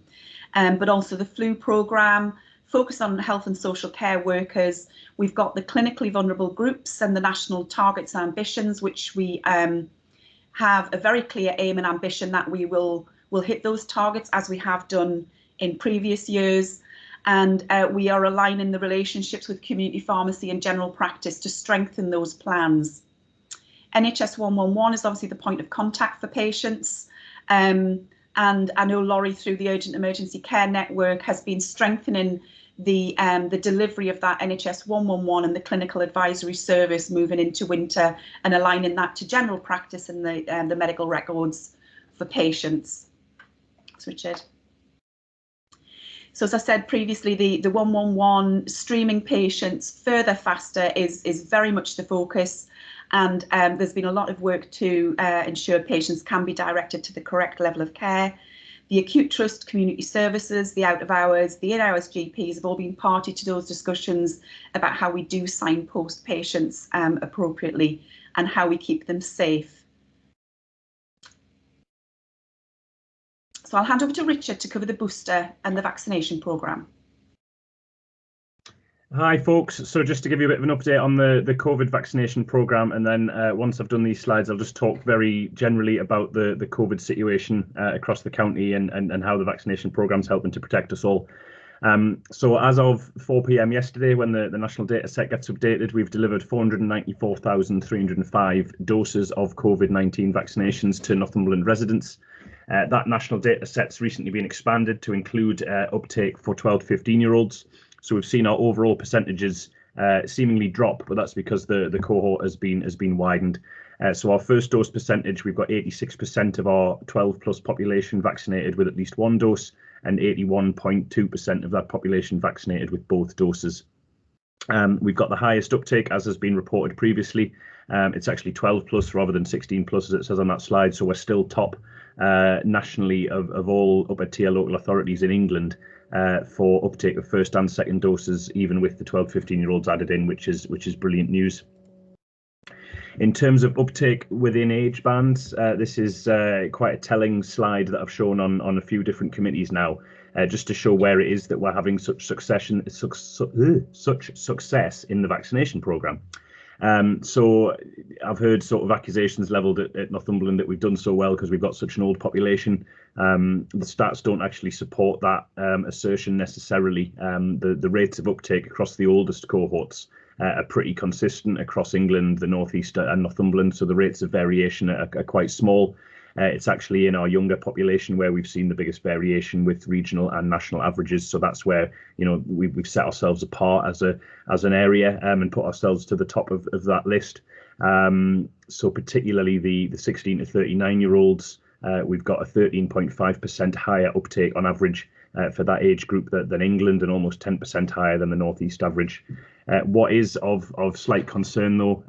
But also the flu programme, focus on health and social care workers. We've got the clinically vulnerable groups and the national targets and ambitions, which we have a very clear aim and ambition that we will hit those targets as we have done in previous years. And we are aligning the relationships with community pharmacy and general practice to strengthen those plans. NHS 111 is obviously the point of contact for patients. And I know Laurie, through the Urgent Emergency Care Network, has been strengthening the delivery of that NHS 111 and the clinical advisory service moving into winter, and aligning that to general practice and the medical records for patients. Thanks, Richard. So as I said previously, the 111 streaming patients further faster is very much the focus. And there's been a lot of work to ensure patients can be directed to the correct level of care. The Acute Trust Community Services, the out of hours, the in-hours GPs have all been party to those discussions about how we do signpost patients appropriately and how we keep them safe. So I'll hand over to Richard to cover the booster and the vaccination programme. Hi folks, so just to give you a bit of an update on the COVID vaccination programme, and then once I've done these slides I'll just talk very generally about the COVID situation across the county and how the vaccination programme is helping to protect us all. So as of 4 p.m. yesterday, when the national data set gets updated, we've delivered 494,305 doses of COVID-19 vaccinations to Northumberland residents. That national data set's recently been expanded to include uptake for 12 to 15-year-olds. So we've seen our overall percentages seemingly drop, but that's because the cohort has been widened. So our first dose percentage, we've got 86% of our 12 plus population vaccinated with at least one dose, and 81.2% of that population vaccinated with both doses. We've got the highest uptake, as has been reported previously. It's actually 12 plus rather than 16 plus, as it says on that slide. So we're still top nationally of all upper tier local authorities in England for uptake of first and second doses, even with the 12 to 15-year-olds added in, which is brilliant news. In terms of uptake within age bands, this is quite a telling slide that I've shown on a few different committees now, just to show where it is that we're having such success in the vaccination programme. So I've heard sort of accusations levelled at Northumberland that we've done so well because we've got such an old population. The stats don't actually support that assertion necessarily. The rates of uptake across the oldest cohorts are pretty consistent across England, the North East and Northumberland, so the rates of variation are quite small. It's actually in our younger population where we've seen the biggest variation with regional and national averages. So that's where, you know, we've set ourselves apart as an area and put ourselves to the top of that list. So particularly the 16 to 39-year-olds, we've got a 13.5% higher uptake on average for that age group than England, and almost 10% higher than the North East average. What is of slight concern though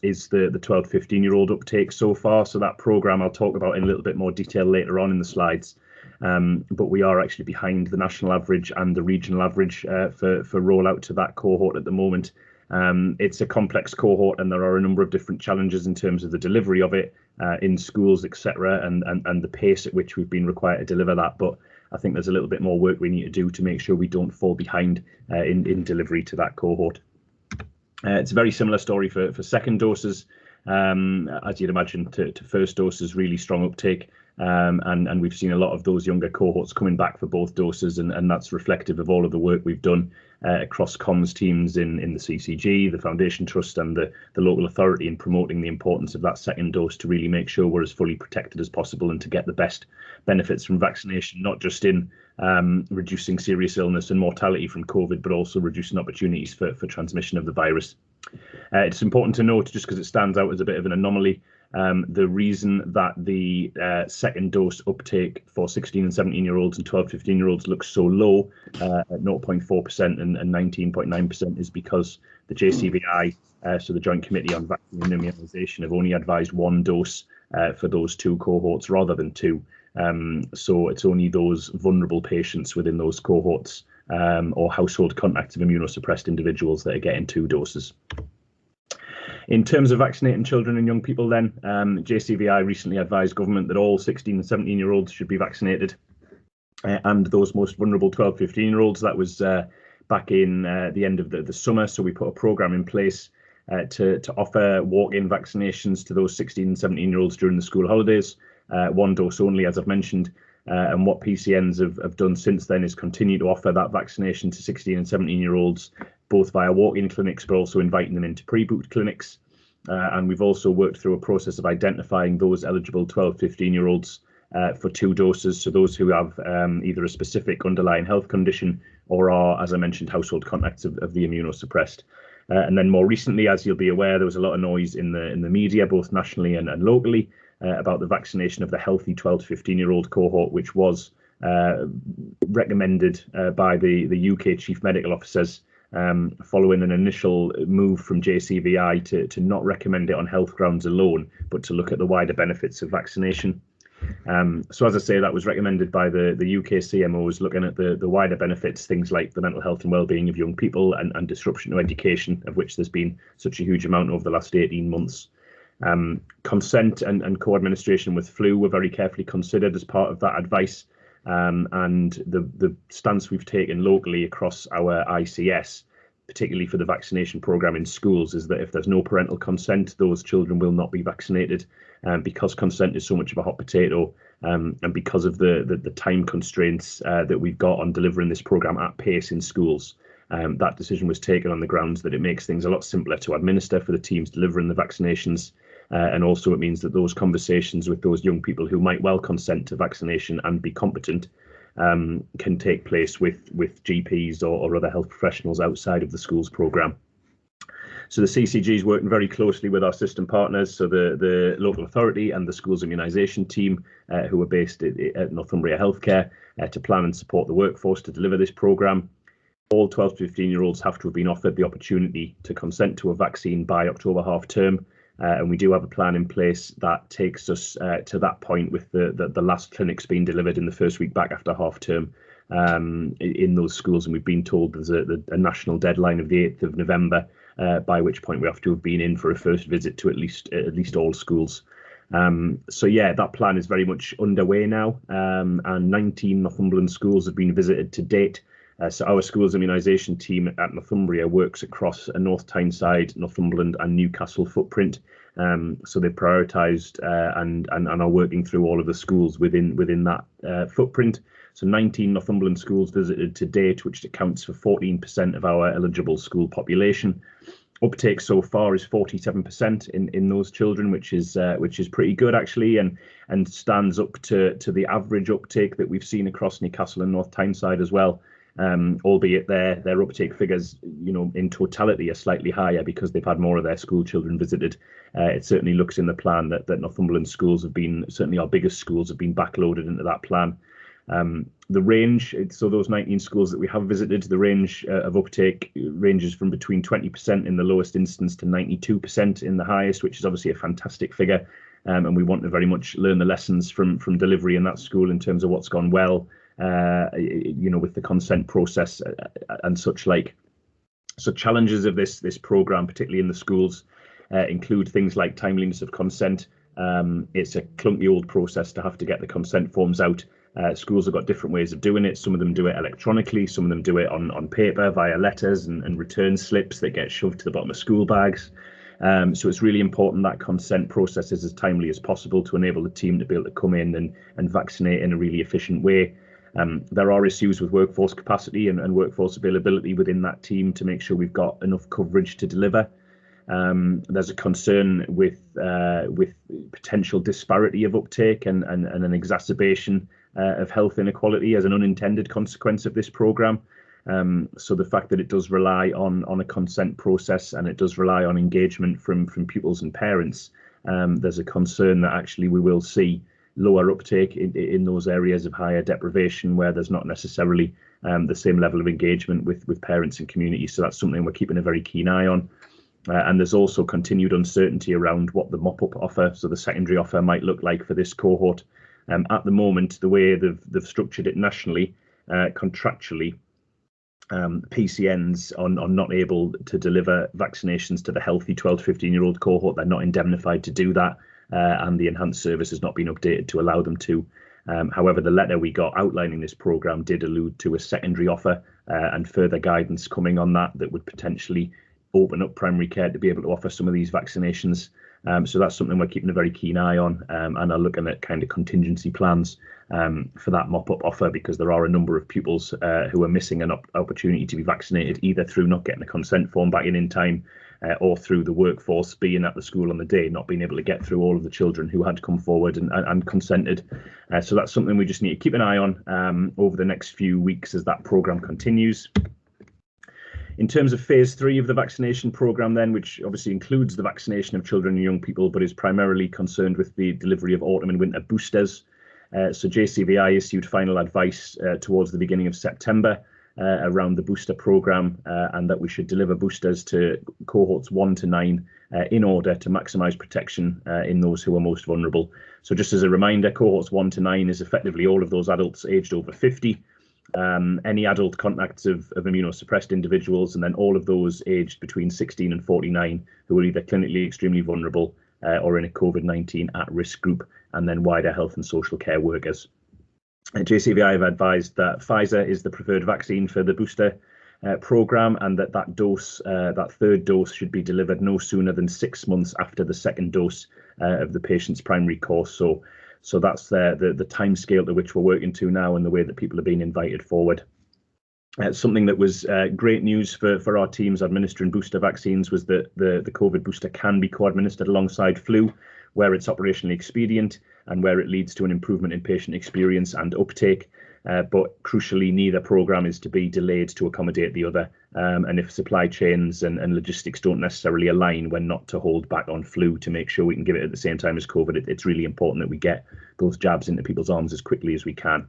is the 12 to 15-year-old uptake so far. So that programme I'll talk about in a little bit more detail later on in the slides. But we are actually behind the national average and the regional average for rollout to that cohort at the moment. It's a complex cohort and there are a number of different challenges in terms of the delivery of it in schools, etc., and the pace at which we've been required to deliver that. But I think there's a little bit more work we need to do to make sure we don't fall behind in delivery to that cohort. It's a very similar story for second doses. As you'd imagine, to first doses, really strong uptake. And we've seen a lot of those younger cohorts coming back for both doses, and that's reflective of all of the work we've done across comms teams in the CCG, the Foundation Trust and the local authority in promoting the importance of that second dose to really make sure we're as fully protected as possible and to get the best benefits from vaccination, not just in reducing serious illness and mortality from COVID, but also reducing opportunities for transmission of the virus. It's important to note, just because it stands out as a bit of an anomaly, the reason that the second dose uptake for 16 and 17-year-olds and 12 to 15-year-olds looks so low at 0.4% and 19.9% is because the JCVI, so the Joint Committee on Vaccine and Immunisation, have only advised one dose for those two cohorts rather than two. So it's only those vulnerable patients within those cohorts or household contacts of immunosuppressed individuals that are getting two doses. In terms of vaccinating children and young people then, JCVI recently advised government that all 16 and 17-year-olds should be vaccinated, and those most vulnerable 12 to 15-year-olds. That was back in the end of the summer, so we put a programme in place to offer walk-in vaccinations to those 16 and 17-year-olds during the school holidays, 1 dose only, as I've mentioned. And what PCNs have done since then is continue to offer that vaccination to 16 and 17-year-olds, both via walk-in clinics, but also inviting them into pre-booked clinics. And we've also worked through a process of identifying those eligible 12, 15-year-olds for 2 doses. So those who have either a specific underlying health condition or are, as I mentioned, household contacts of the immunosuppressed. And then more recently, as you'll be aware, there was a lot of noise in the media, both nationally and locally, about the vaccination of the healthy 12 to 15-year-old cohort, which was recommended by the UK Chief Medical Officers following an initial move from JCVI to not recommend it on health grounds alone, but to look at the wider benefits of vaccination. So as I say, that was recommended by the UK CMOs, looking at the wider benefits, things like the mental health and well-being of young people and disruption to education, of which there's been such a huge amount over the last 18 months. Consent and co-administration with flu were very carefully considered as part of that advice. And the stance we've taken locally across our ICS, particularly for the vaccination programme in schools, is that if there's no parental consent, those children will not be vaccinated. Because consent is so much of a hot potato, and because of the time constraints that we've got on delivering this programme at pace in schools, that decision was taken on the grounds that it makes things a lot simpler to administer for the teams delivering the vaccinations. And also it means that those conversations with those young people who might well consent to vaccination and be competent can take place with GPs or other health professionals outside of the schools programme. So the CCG is working very closely with our system partners, so the local authority and the schools immunisation team who are based at Northumbria Healthcare to plan and support the workforce to deliver this programme. All 12 to 15-year-olds have to have been offered the opportunity to consent to a vaccine by October half term. And we do have a plan in place that takes us to that point, with the last clinics being delivered in the first week back after half term in those schools. And we've been told there's a national deadline of the 8th of November, by which point we have to have been in for a first visit to at least all schools. So yeah, that plan is very much underway now, and 19 Northumberland schools have been visited to date. So our schools immunisation team at Northumbria works across a North Tyneside, Northumberland and Newcastle footprint. So they've prioritised and are working through all of the schools within that footprint. So 19 Northumberland schools visited to date, which accounts for 14% of our eligible school population. Uptake so far is 47% in those children, which is pretty good actually, and stands up to the average uptake that we've seen across Newcastle and North Tyneside as well. Albeit their uptake figures, in totality are slightly higher because they've had more of their school children visited. It certainly looks in the plan that Northumberland schools have been, certainly our biggest schools have been backloaded into that plan. The range, so those 19 schools that we have visited, the range of uptake ranges from between 20% in the lowest instance to 92% in the highest, which is obviously a fantastic figure. And we want to very much learn the lessons from delivery in that school in terms of what's gone well, with the consent process and such like. So challenges of this programme, particularly in the schools, include things like timeliness of consent. It's a clunky old process to have to get the consent forms out. Schools have got different ways of doing it. Some of them do it electronically, some of them do it on paper via letters and return slips that get shoved to the bottom of school bags. So it's really important that consent process is as timely as possible to enable the team to be able to come in and vaccinate in a really efficient way. There are issues with workforce capacity and workforce availability within that team to make sure we've got enough coverage to deliver. There's a concern with potential disparity of uptake and an exacerbation of health inequality as an unintended consequence of this programme. So the fact that it does rely on a consent process and it does rely on engagement from pupils and parents, there's a concern that actually we will see lower uptake in those areas of higher deprivation where there's not necessarily the same level of engagement with parents and community. So that's something we're keeping a very keen eye on. And there's also continued uncertainty around what the mop-up offer, so the secondary offer, might look like for this cohort. At the moment, the way they've structured it nationally, contractually, PCNs are not able to deliver vaccinations to the healthy 12 to 15-year-old cohort. They're not indemnified to do that, and the enhanced service has not been updated to allow them to. However, the letter we got outlining this programme did allude to a secondary offer and further guidance coming on that would potentially open up primary care to be able to offer some of these vaccinations. So that's something we're keeping a very keen eye on, and are looking at kind of contingency plans for that mop-up offer, because there are a number of pupils who are missing an opportunity to be vaccinated, either through not getting a consent form back in time, or through the workforce being at the school on the day, not being able to get through all of the children who had come forward and consented. So that's something we just need to keep an eye on over the next few weeks as that programme continues. In terms of phase 3 of the vaccination programme then, which obviously includes the vaccination of children and young people, but is primarily concerned with the delivery of autumn and winter boosters. So JCVI issued final advice towards the beginning of September around the booster programme, and that we should deliver boosters to cohorts 1 to 9 in order to maximise protection in those who are most vulnerable. So just as a reminder, cohorts 1 to 9 is effectively all of those adults aged over 50, any adult contacts of immunosuppressed individuals, and then all of those aged between 16 and 49 who are either clinically extremely vulnerable or in a COVID-19 at-risk group, and then wider health and social care workers. JCVI have advised that Pfizer is the preferred vaccine for the booster programme, and that dose, that third dose, should be delivered no sooner than 6 months after the second dose of the patient's primary course. So that's the timescale to which we're working to now, and the way that people are being invited forward. Something that was great news for our teams administering booster vaccines was that the COVID booster can be co-administered alongside flu, where it's operationally expedient and where it leads to an improvement in patient experience and uptake. But crucially, neither programme is to be delayed to accommodate the other. And if supply chains and logistics don't necessarily align, we're not to hold back on flu to make sure we can give it at the same time as COVID. It's really important that we get those jabs into people's arms as quickly as we can.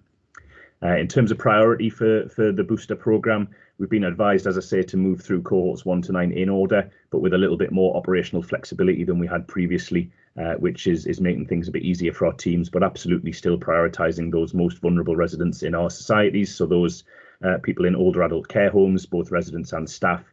In terms of priority for the booster programme, we've been advised, as I say, to move through cohorts 1 to 9 in order, but with a little bit more operational flexibility than we had previously, which is making things a bit easier for our teams, but absolutely still prioritising those most vulnerable residents in our societies. So those people in older adult care homes, both residents and staff.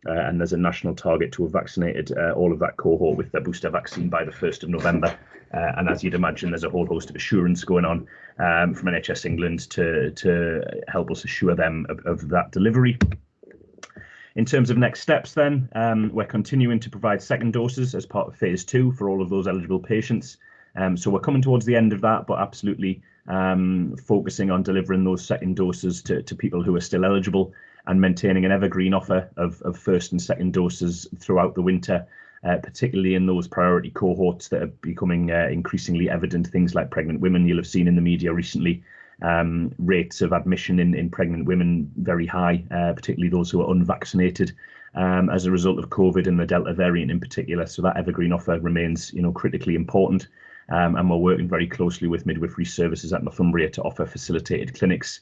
And there's a national target to have vaccinated all of that cohort with the booster vaccine by the 1st of November. And as you'd imagine, there's a whole host of assurance going on from NHS England to help us assure them of that delivery. In terms of next steps then, we're continuing to provide second doses as part of phase 2 for all of those eligible patients. So we're coming towards the end of that, but absolutely focusing on delivering those second doses to people who are still eligible, and maintaining an evergreen offer of first and second doses throughout the winter, particularly in those priority cohorts that are becoming increasingly evident. Things like pregnant women. You'll have seen in the media recently rates of admission in pregnant women very high, particularly those who are unvaccinated as a result of COVID and the Delta variant in particular. So that evergreen offer remains, critically important, and we're working very closely with midwifery services at Northumbria to offer facilitated clinics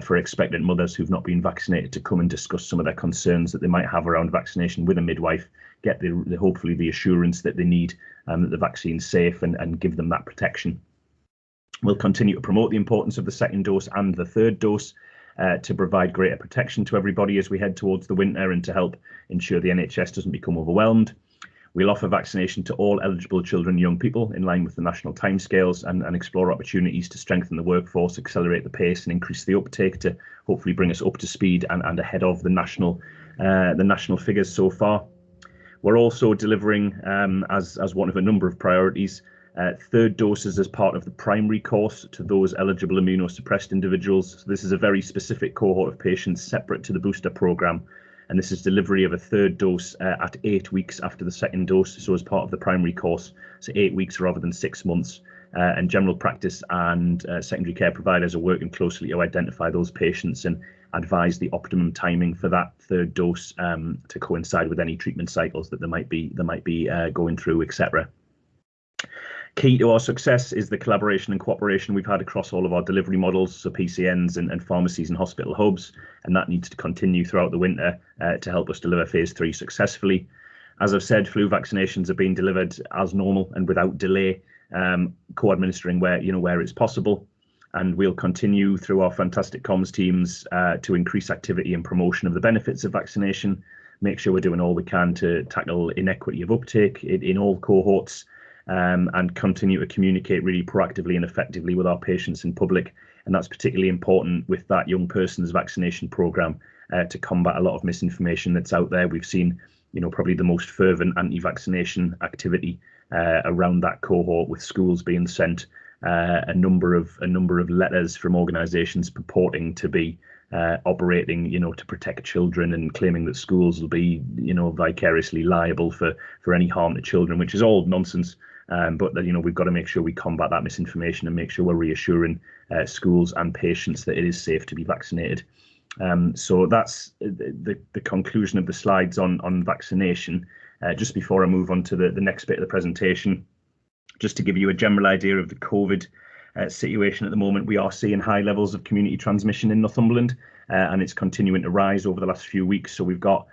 for expectant mothers who've not been vaccinated to come and discuss some of their concerns that they might have around vaccination with a midwife, get hopefully the assurance that they need, that the vaccine's safe, and give them that protection. We'll continue to promote the importance of the second dose and the third dose to provide greater protection to everybody as we head towards the winter, and to help ensure the NHS doesn't become overwhelmed. We'll offer vaccination to all eligible children and young people in line with the national timescales, and explore opportunities to strengthen the workforce, accelerate the pace, and increase the uptake to hopefully bring us up to speed and ahead of the national figures so far. We're also delivering, as one of a number of priorities, third doses as part of the primary course to those eligible immunosuppressed individuals. So this is a very specific cohort of patients separate to the booster programme. And this is delivery of a third dose at 8 weeks after the second dose, so as part of the primary course, so 8 weeks rather than 6 months. And general practice and secondary care providers are working closely to identify those patients and advise the optimum timing for that third dose to coincide with any treatment cycles that they might be going through, etc. Key to our success is the collaboration and cooperation we've had across all of our delivery models, so PCNs and pharmacies and hospital hubs, and that needs to continue throughout the winter to help us deliver phase 3 successfully. As I've said, flu vaccinations are being delivered as normal and without delay, co-administering where it's possible, and we'll continue through our fantastic comms teams to increase activity and promotion of the benefits of vaccination, make sure we're doing all we can to tackle inequity of uptake in all cohorts, and continue to communicate really proactively and effectively with our patients and public. And that's particularly important with that young person's vaccination programme to combat a lot of misinformation that's out there. We've seen probably the most fervent anti-vaccination activity around that cohort, with schools being sent a number of letters from organisations purporting to be operating, to protect children, and claiming that schools will be, vicariously liable for any harm to children, which is all nonsense. But that, we've got to make sure we combat that misinformation and make sure we're reassuring schools and patients that it is safe to be vaccinated. So that's the conclusion of the slides on vaccination. Just before I move on to the next bit of the presentation, just to give you a general idea of the COVID situation at the moment, we are seeing high levels of community transmission in Northumberland, and it's continuing to rise over the last few weeks. So we've got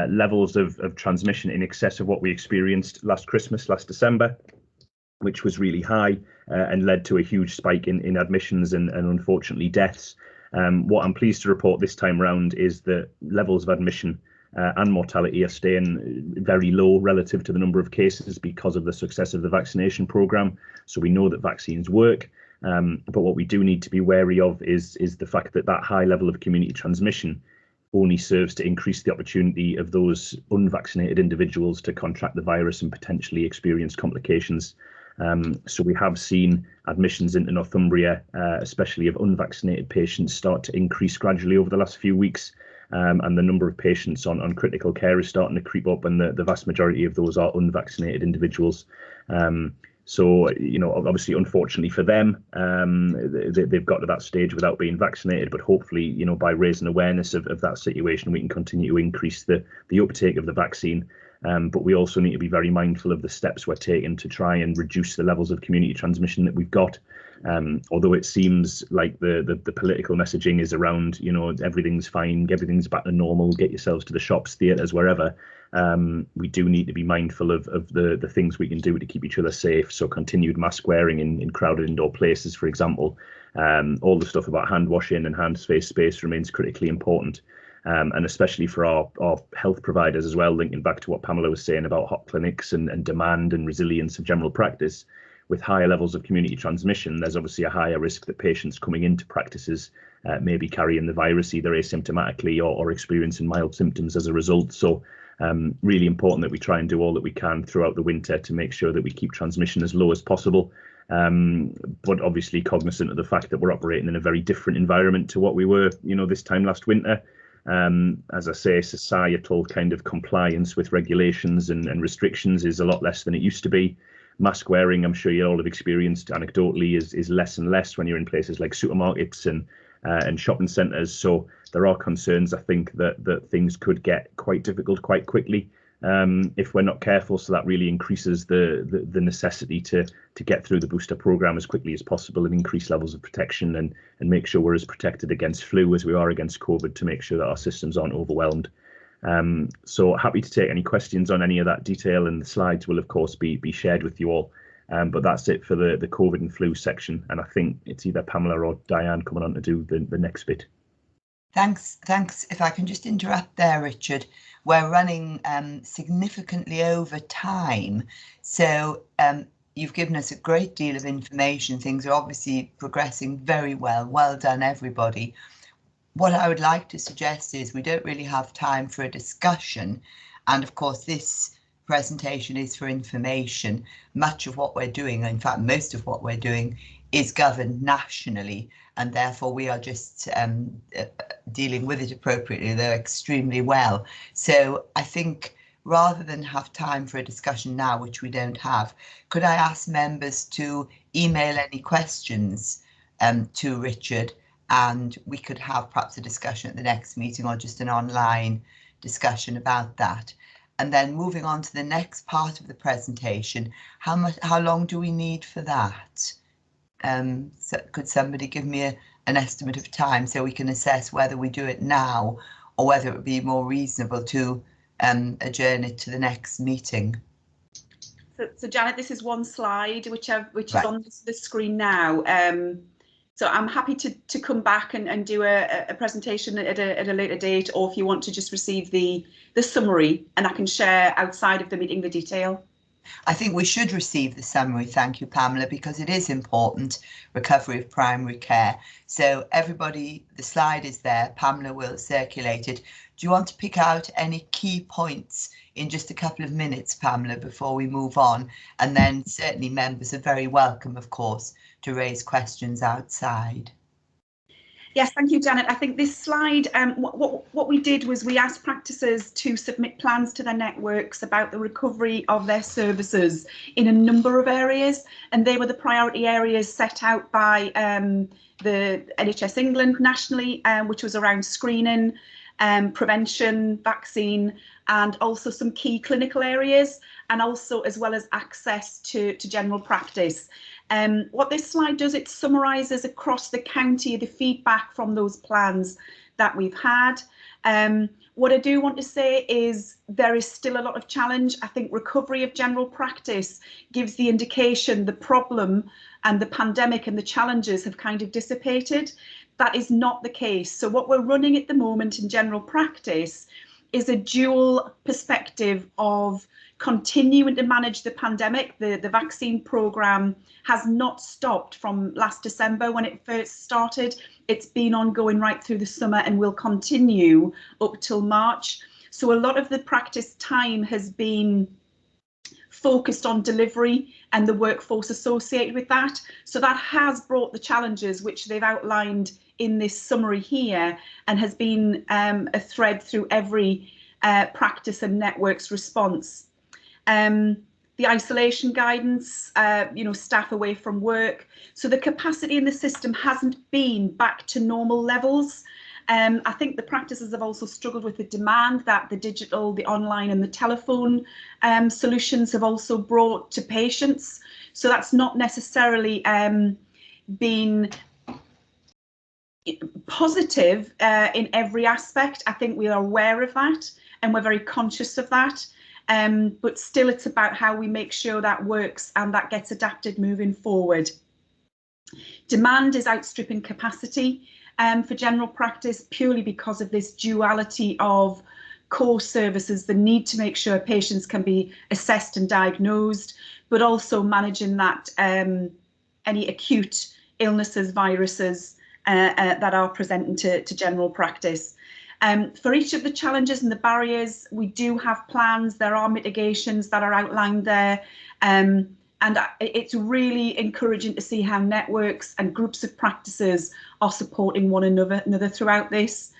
levels of transmission in excess of what we experienced last Christmas, last December, which was really high and led to a huge spike in admissions and unfortunately deaths. What I'm pleased to report this time round is that levels of admission and mortality are staying very low relative to the number of cases because of the success of the vaccination programme. So we know that vaccines work, but what we do need to be wary of is the fact that that high level of community transmission only serves to increase the opportunity of those unvaccinated individuals to contract the virus and potentially experience complications. So we have seen admissions into Northumbria, especially of unvaccinated patients, start to increase gradually over the last few weeks. And the number of patients on critical care is starting to creep up, and the vast majority of those are unvaccinated individuals. So, obviously, unfortunately for them, they've got to that stage without being vaccinated. But hopefully, by raising awareness of that situation, we can continue to increase the uptake of the vaccine. But we also need to be very mindful of the steps we're taking to try and reduce the levels of community transmission that we've got. Although it seems like the political messaging is around, everything's fine, everything's back to normal, get yourselves to the shops, theatres, wherever. We do need to be mindful of the things we can do to keep each other safe. So continued mask wearing in crowded indoor places, for example. All the stuff about hand washing and hand space remains critically important. And especially for our health providers as well, linking back to what Pamela was saying about hot clinics and demand and resilience of general practice. With higher levels of community transmission, there's obviously a higher risk that patients coming into practices may be carrying the virus either asymptomatically or experiencing mild symptoms as a result. So really important that we try and do all that we can throughout the winter to make sure that we keep transmission as low as possible. But obviously cognizant of the fact that we're operating in a very different environment to what we were, this time last winter. As I say, societal kind of compliance with regulations and restrictions is a lot less than it used to be. Mask wearing, I'm sure you all have experienced anecdotally, is less and less when you're in places like supermarkets and shopping centres. So there are concerns, I think, that things could get quite difficult quite quickly if we're not careful. So that really increases the necessity to get through the booster programme as quickly as possible and increase levels of protection and make sure we're as protected against flu as we are against COVID, to make sure that our systems aren't overwhelmed. So happy to take any questions on any of that detail, and the slides will of course be shared with you all. But that's it for the COVID and flu section, and I think it's either Pamela or Diane coming on to do the next bit. Thanks. If I can just interrupt there, Richard, we're running significantly over time, so you've given us a great deal of information. Things are obviously progressing very well. Well done, everybody. What I would like to suggest is we don't really have time for a discussion, and of course this presentation is for information. Much of what we're doing, in fact most of what we're doing, is governed nationally, and therefore we are just dealing with it appropriately, though extremely well. So I think rather than have time for a discussion now, which we don't have, could I ask members to email any questions to Richard, and we could have perhaps a discussion at the next meeting or just an online discussion about that. And then moving on to the next part of the presentation, how long do we need for that? So could somebody give me an estimate of time so we can assess whether we do it now or whether it would be more reasonable to adjourn it to the next meeting? So Janet, this is one slide which Right. is on the screen now. So I'm happy to come back and do a presentation at a later date, or if you want to just receive the summary, and I can share outside of the meeting the detail. I think we should receive the summary, thank you, Pamela, because it is important, recovery of primary care. So everybody, the slide is there, Pamela will circulate it. Do you want to pick out any key points in just a couple of minutes, Pamela, before we move on? And then certainly members are very welcome, of course, to raise questions outside. Yes, thank you, Janet. I think this slide, what we did was we asked practices to submit plans to their networks about the recovery of their services in a number of areas, and they were the priority areas set out by the NHS England nationally, which was around screening, prevention, vaccine, and also some key clinical areas, and also as well as access to general practice. What this slide does, it summarises across the county the feedback from those plans that we've had. What I do want to say is there is still a lot of challenge. I think recovery of general practice gives the indication the problem and the pandemic and the challenges have kind of dissipated. That is not the case. So what we're running at the moment in general practice is a dual perspective of continuing to manage the pandemic. The vaccine programme has not stopped from last December when it first started. It's been ongoing right through the summer and will continue up till March. So a lot of the practice time has been focused on delivery and the workforce associated with that. So that has brought the challenges which they've outlined in this summary here, and has been a thread through every practice and network's response. The isolation guidance, staff away from work. So the capacity in the system hasn't been back to normal levels. I think the practices have also struggled with the demand that the digital, the online and the telephone solutions have also brought to patients. So that's not necessarily been positive in every aspect. I think we are aware of that and we're very conscious of that. But still it's about how we make sure that works and that gets adapted moving forward. Demand is outstripping capacity for general practice purely because of this duality of core services, the need to make sure patients can be assessed and diagnosed, but also managing that any acute illnesses, viruses that are presenting to general practice. For each of the challenges and the barriers, we do have plans. There are mitigations that are outlined there. And it's really encouraging to see how networks and groups of practices are supporting one another throughout this.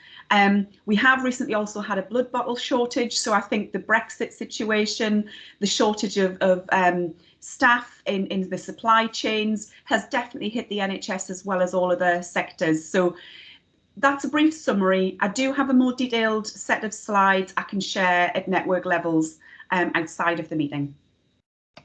We have recently also had a blood bottle shortage. So I think the Brexit situation, the shortage of staff in the supply chains has definitely hit the NHS as well as all other sectors. So that's a brief summary. I do have a more detailed set of slides I can share at network levels outside of the meeting.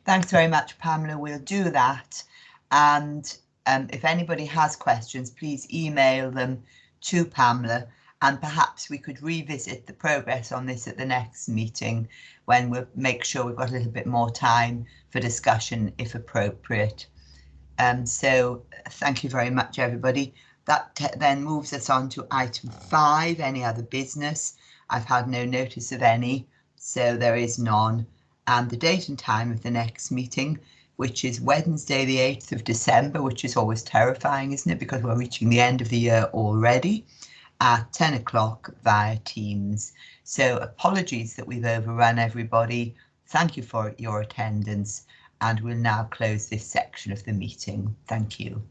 Thanks very much, Pamela. We'll do that. And if anybody has questions, please email them to Pamela, and perhaps we could revisit the progress on this at the next meeting when we'll make sure we've got a little bit more time for discussion if appropriate. So thank you very much, everybody. That then moves us on to item 5, any other business. I've had no notice of any, so there is none. And the date and time of the next meeting, which is Wednesday, the 8th of December, which is always terrifying, isn't it? Because we're reaching the end of the year already, at 10 o'clock via Teams. So apologies that we've overrun everybody. Thank you for your attendance, and we'll now close this section of the meeting. Thank you.